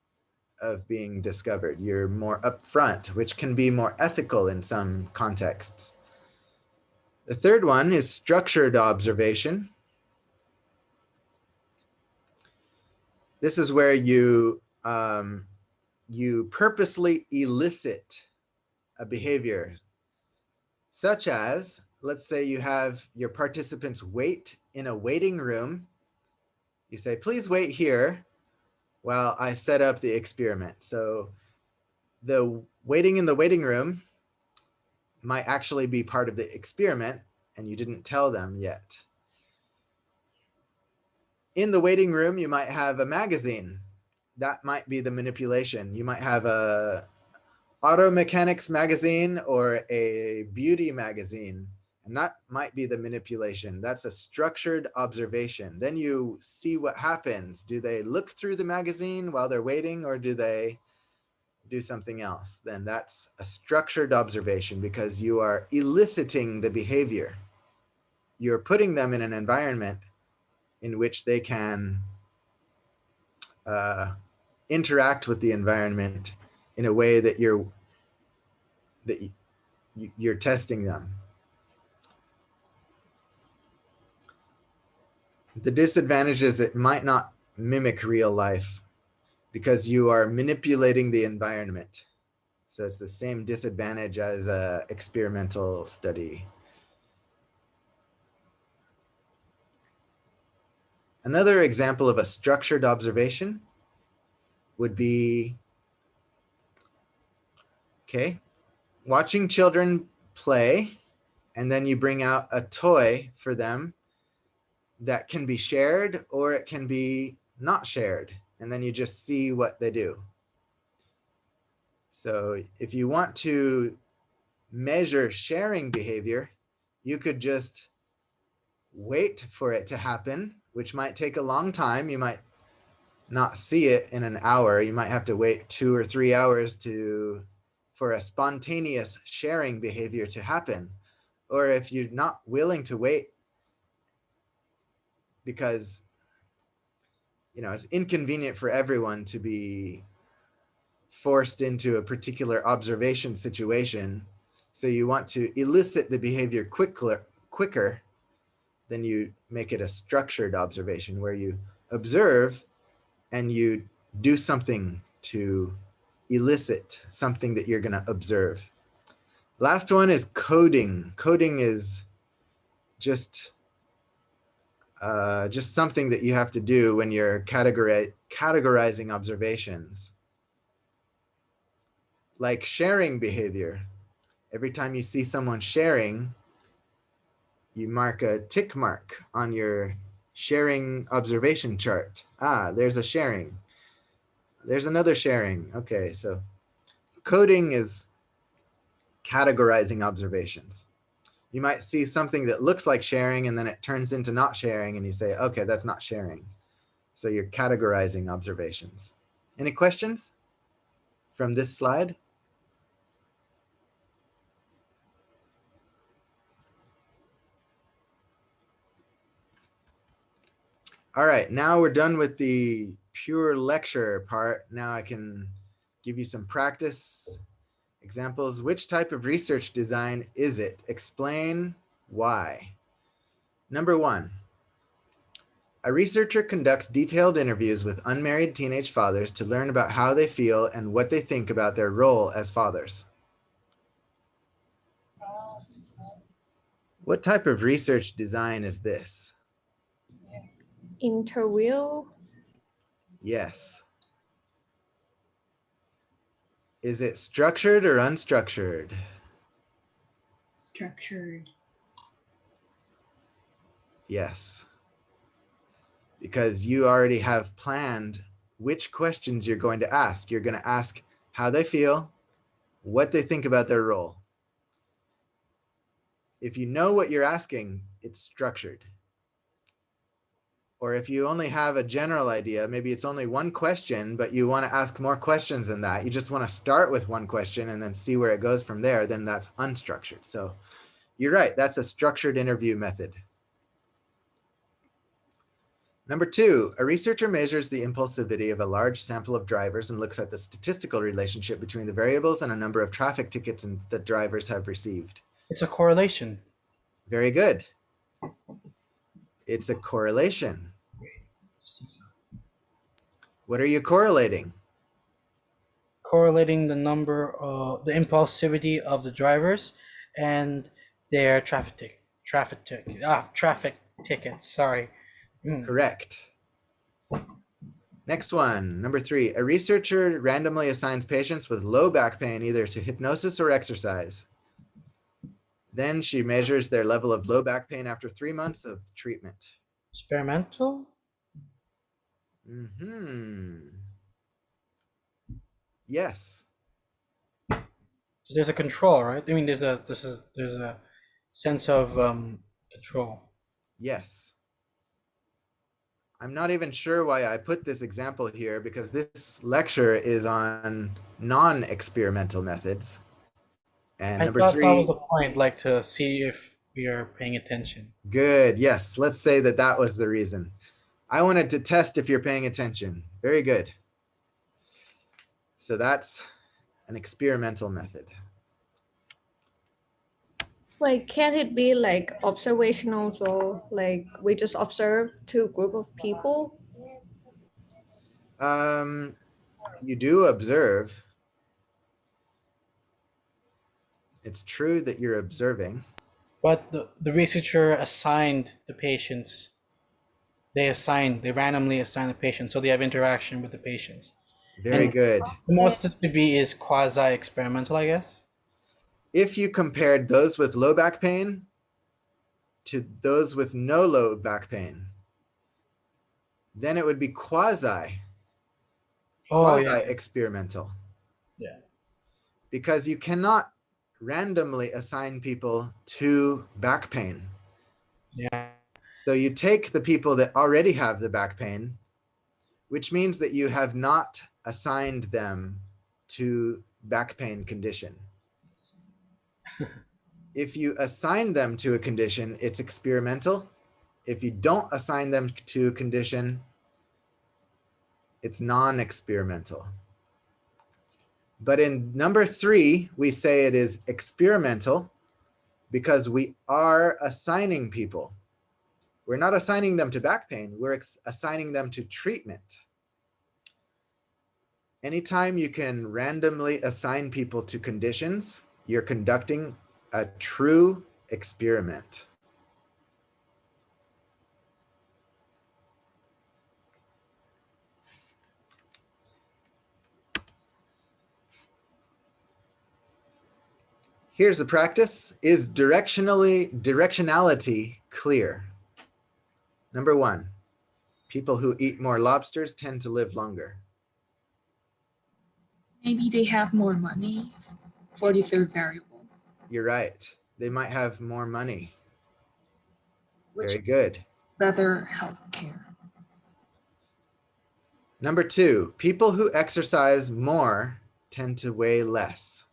of being discovered. You're more upfront, which can be more ethical in some contexts. The third one is structured observation. This is where you purposely elicit a behavior, such as, let's say you have your participants wait in a waiting room. You say, please wait here while I set up the experiment. So the waiting in the waiting room might actually be part of the experiment, and you didn't tell them yet. In the waiting room, you might have a magazine. That might be the manipulation. You might have a auto mechanics magazine or a beauty magazine, and that might be the manipulation. That's a structured observation. Then you see what happens. Do they look through the magazine while they're waiting, or do they do something else? Then that's a structured observation, because you are eliciting the behavior. You're putting them in an environment in which they can interact with the environment in a way that you're testing them. The disadvantage is it might not mimic real life because you are manipulating the environment. So it's the same disadvantage as an experimental study. Another example of a structured observation would be, watching children play, and then you bring out a toy for them that can be shared or it can be not shared. And then you just see what they do. So if you want to measure sharing behavior, you could just wait for it to happen, which might take a long time. You might not see it in an hour. You might have to wait 2 or 3 hours for a spontaneous sharing behavior to happen. Or if you're not willing to wait because it's inconvenient for everyone to be forced into a particular observation situation, so you want to elicit the behavior quicker, then you make it a structured observation where you observe and you do something to elicit something that you're going to observe. Last one is coding. Coding is just something that you have to do when you're categorizing observations. Like sharing behavior. Every time you see someone sharing, you mark a tick mark on your sharing observation chart. Ah, there's a sharing. There's another sharing. Okay, so coding is categorizing observations. You might see something that looks like sharing and then it turns into not sharing and you say, okay, that's not sharing. So you're categorizing observations. Any questions from this slide? All right, now we're done with the pure lecture part. Now I can give you some practice examples. Which type of research design is it? Explain why. Number 1, a researcher conducts detailed interviews with unmarried teenage fathers to learn about how they feel and what they think about their role as fathers. What type of research design is this? Interview. Yes. Is it structured or unstructured? Structured. Yes. Because you already have planned which questions you're going to ask. You're going to ask how they feel, what they think about their role. If you know what you're asking, it's structured. Or if you only have a general idea, maybe it's only one question, but you want to ask more questions than that. You just want to start with one question and then see where it goes from there, then that's unstructured. So you're right, that's a structured interview method. Number 2, a researcher measures the impulsivity of a large sample of drivers and looks at the statistical relationship between the variables and a number of traffic tickets that drivers have received. It's a correlation. Very good. It's a correlation. What are you correlating? Correlating the the impulsivity of the drivers and their traffic tickets. Sorry. Correct. Next one, number 3. A researcher randomly assigns patients with low back pain either to hypnosis or exercise. Then she measures their level of low back pain after 3 months of treatment. Experimental? Yes. There's a control, right? I mean, there's a sense of control. Yes. I'm not even sure why I put this example here because this lecture is on non-experimental methods. And I number thought 3. that was the point, like to see if we are paying attention. Good. Yes. Let's say that was the reason. I wanted to test if you're paying attention. Very good. So that's an experimental method. Like, can it be like observational? So, like, we just observe two group of people. You do observe. It's true that you're observing. But the researcher assigned the patients. They randomly assign the patients, so they have interaction with the patients. Very good. The most it could be is quasi-experimental, I guess. if you compared those with low back pain to those with no low back pain, then it would be quasi Oh yeah, experimental, yeah, because you cannot randomly assign people to back pain. yeah. So you take the people that already have the back pain, which means that you have not assigned them to back pain condition. If you assign them to a condition, it's experimental. If you don't assign them to a condition, it's non-experimental. But in number 3, we say it is experimental because we are assigning people. We're not assigning them to back pain, we're assigning them to treatment. Anytime you can randomly assign people to conditions, you're conducting a true experiment. Here's a practice. Is directionality clear? Number 1, people who eat more lobsters tend to live longer. Maybe they have more money for the third variable, You're right. They might have more money. which Very good. better health care. Number 2, people who exercise more tend to weigh less.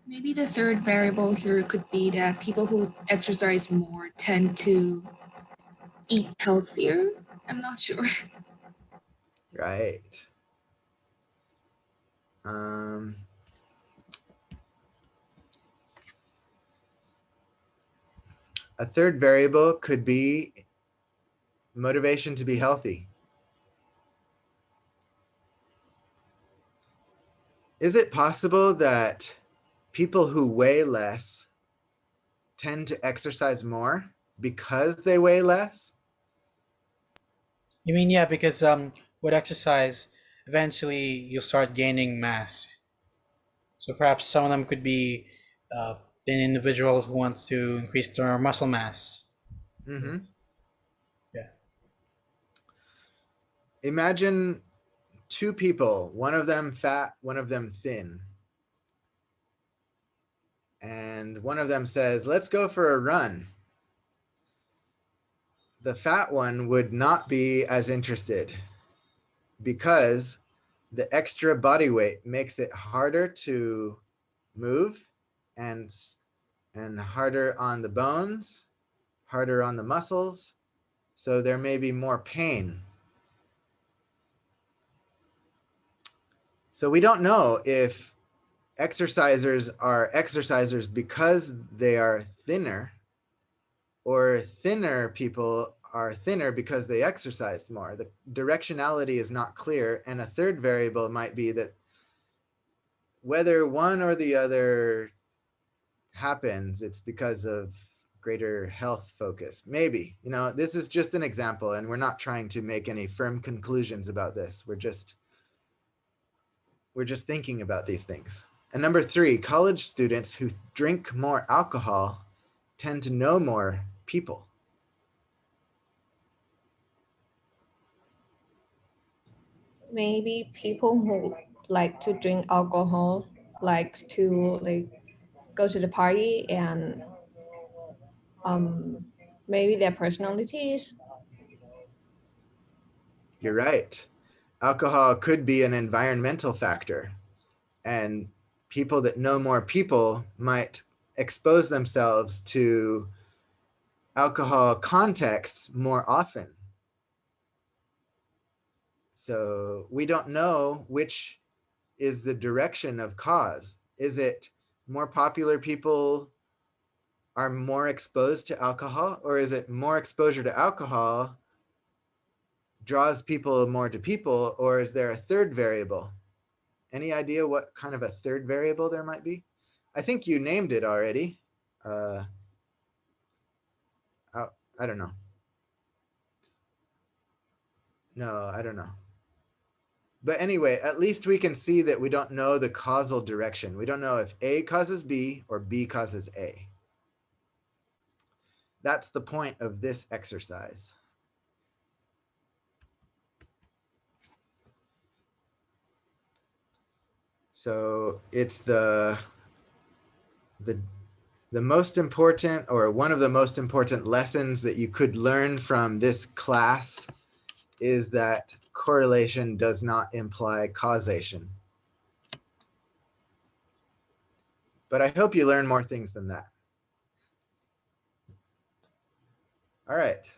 Maybe the third variable here could be that people who exercise more tend to eat healthier. I'm not sure. Right. A third variable could be motivation to be healthy. Is it possible that people who weigh less tend to exercise more because they weigh less? You mean yeah, because with exercise, eventually you'll start gaining mass. So perhaps some of them could be uh, an individual who wants to increase their muscle mass. Mm-hmm. Yeah. Imagine 2 people, one of them fat, one of them thin. And one of them says, let's go for a run. The fat one would not be as interested because the extra body weight makes it harder to move and harder on the bones, harder on the muscles. So there may be more pain. So we don't know if exercisers are exercisers because they are thinner, or thinner people are thinner because they exercised more. The directionality is not clear. And a third variable might be that whether one or the other happens, it's because of greater health focus. Maybe, this is just an example, and we're not trying to make any firm conclusions about this. We're just thinking about these things. And number 3, college students who drink more alcohol tend to know more people. Maybe people who like to drink alcohol likes to go to the party, and um maybe their personalities. You're right. Alcohol could be an environmental factor, and people that know more people might expose themselves to alcohol contexts more often. So we don't know which is the direction of cause. Is it more popular people are more exposed to alcohol, or is it more exposure to alcohol draws people more to people, or is there a third variable? Any idea what kind of a third variable there might be? I think you named it already. I don't know. No, I don't know. But anyway, at least we can see that we don't know the causal direction. We don't know if A causes B or B causes A. That's the point of this exercise. So it's the most important, or one of the most important lessons that you could learn from this class is that correlation does not imply causation. But I hope you learn more things than that. All right,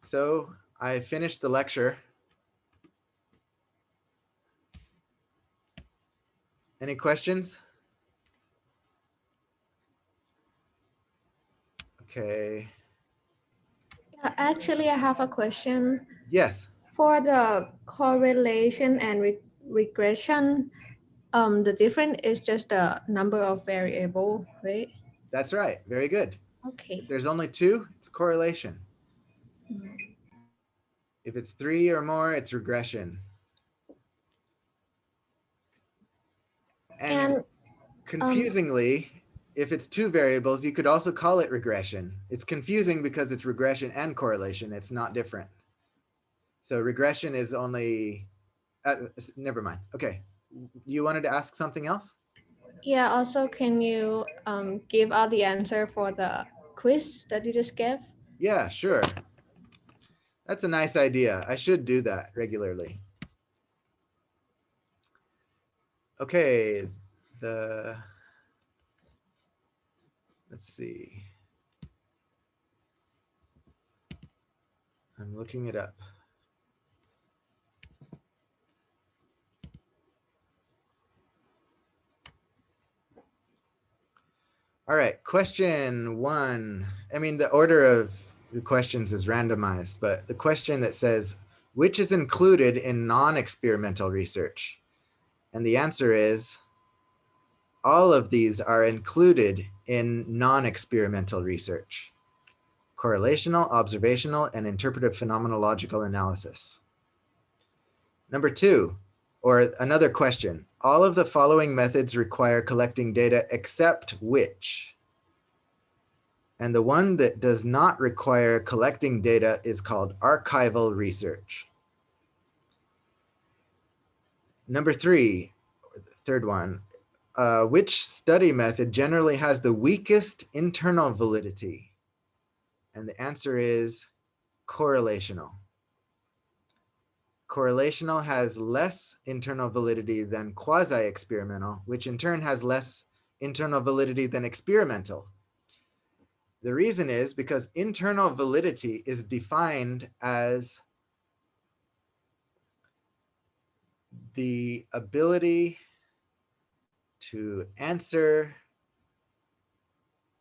so I finished the lecture. Any questions? Okay. Yeah, actually, I have a question. Yes. For the correlation and regression, the difference is just the number of variable, right? That's right. Very good. Okay. If there's only two, it's correlation. If it's three or more, it's regression. And confusingly, if it's two variables, you could also call it regression. It's confusing because it's regression and correlation. It's not different. So regression is only, never mind. Okay. You wanted to ask something else? Yeah, also, can you give out the answer for the quiz that you just gave? Yeah, sure. That's a nice idea. I should do that regularly. Okay, let's see. I'm looking it up. All right, question 1. I mean, the order of the questions is randomized, but the question that says, which is included in non-experimental research? And the answer is, all of these are included in non-experimental research: correlational, observational, and interpretive phenomenological analysis. Number 2, or another question, all of the following methods require collecting data except which? And the one that does not require collecting data is called archival research. Number 3, third one, which study method generally has the weakest internal validity? And the answer is correlational. Correlational has less internal validity than quasi-experimental, which in turn has less internal validity than experimental. The reason is because internal validity is defined as the ability to answer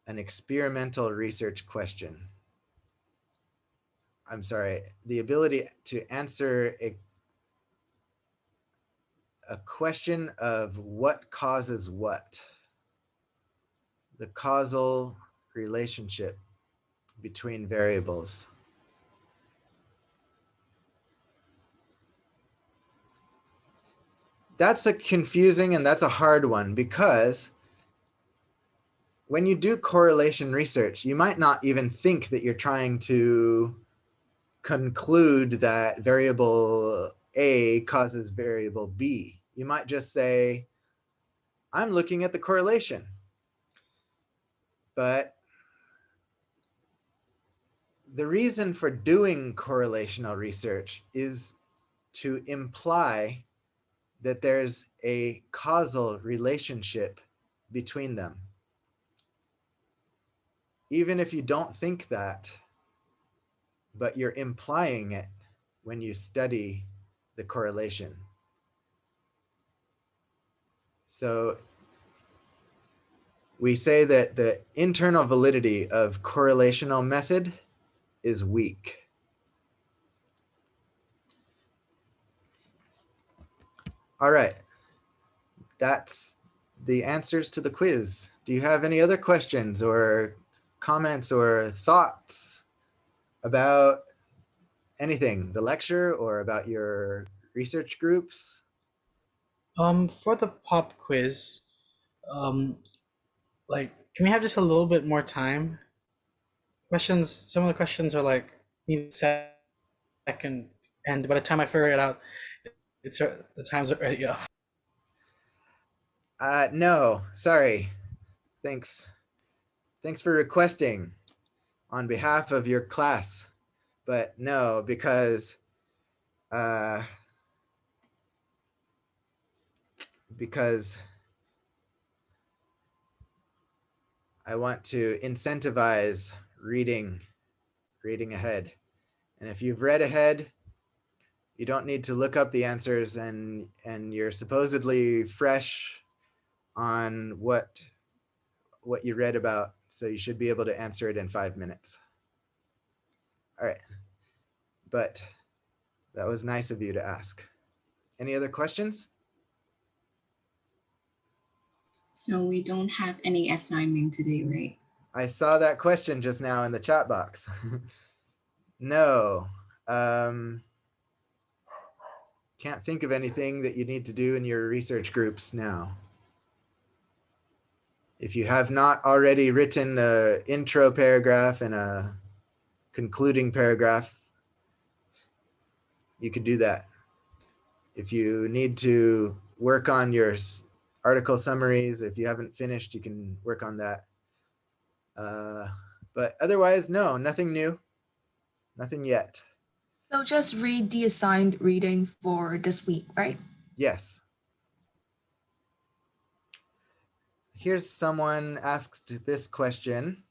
an experimental research question. I'm sorry, the ability to answer a question of what causes what, the causal relationship between variables. That's a confusing and that's a hard one, because when you do correlation research, you might not even think that you're trying to conclude that variable A causes variable B. You might just say, I'm looking at the correlation. But the reason for doing correlational research is to imply that there's a causal relationship between them. Even if you don't think that, but you're implying it when you study the correlation. So we say that the internal validity of correlational method is weak. All right, that's the answers to the quiz. Do you have any other questions or comments or thoughts? About anything, the lecture or about your research groups? For the pop quiz, um, like, can we have just a little bit more time? Questions. Some of the questions are like need a second, and by the time I figure it out, the time's already up. No, sorry. Thanks. Thanks for requesting on behalf of your class. But no, because I want to incentivize reading ahead. And if you've read ahead, you don't need to look up the answers, and you're supposedly fresh on what you read about, so you should be able to answer it in 5 minutes. All right. But that was nice of you to ask. Any other questions? So we don't have any assignment today, right? I saw that question just now in the chat box. No. Can't think of anything that you need to do in your research groups now. If you have not already written an intro paragraph and a concluding paragraph, you could do that. If you need to work on your article summaries, if you haven't finished, you can work on that. But otherwise, no, nothing new. Nothing yet. So just read the assigned reading for this week, right? Yes. Here's someone asked this question.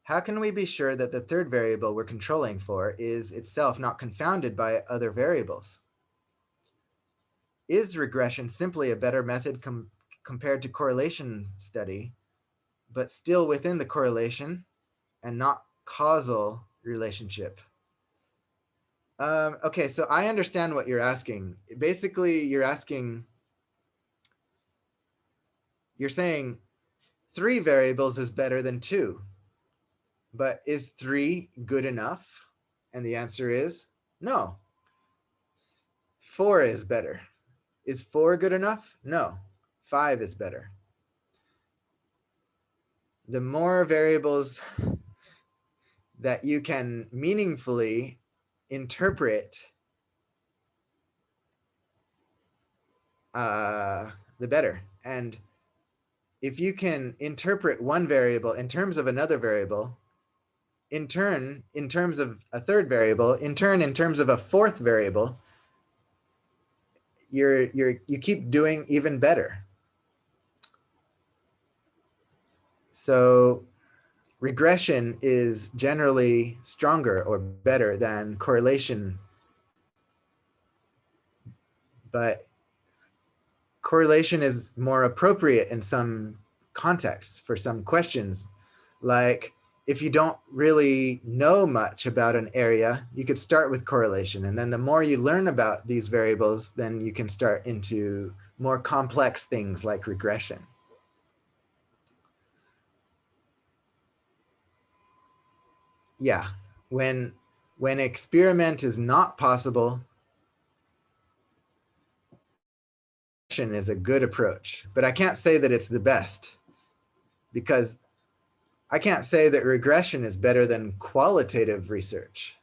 How can we be sure that the third variable we're controlling for is itself not confounded by other variables? Is regression simply a better method compared to correlation study, but still within the correlation and not causal relationship? Okay, so I understand what you're asking. Basically, you're saying 3 variables is better than 2, but is 3 good enough? And the answer is no. 4 is better. Is 4 good enough? No, 5 is better. The more variables that you can meaningfully interpret, the better. And if you can interpret one variable in terms of another variable, in turn, in terms of a third variable, in turn, in terms of a fourth variable, you keep doing even better. So regression is generally stronger or better than correlation, but correlation is more appropriate in some contexts for some questions. Like if you don't really know much about an area, you could start with correlation. And then the more you learn about these variables, then you can start into more complex things like regression. Yeah, when experiment is not possible, regression is a good approach, but I can't say that it's the best, because I can't say that regression is better than qualitative research.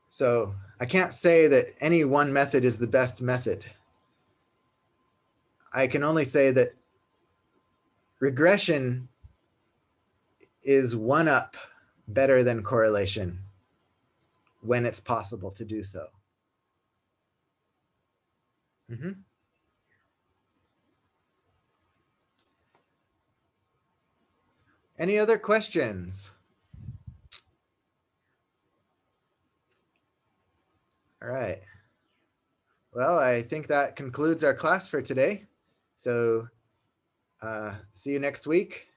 So I can't say that any one method is the best method. I can only say that regression is one up better than correlation when it's possible to do so. Any other questions? All right. Well, I think that concludes our class for today. So see you next week.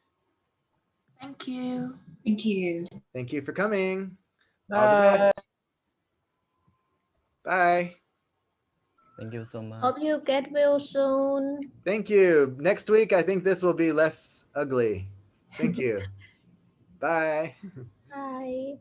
Thank you. Thank you. Thank you for coming. All the best. Bye. Thank you so much. Hope you get well soon. Thank you. Next week, I think this will be less ugly. Thank you. Bye. Bye.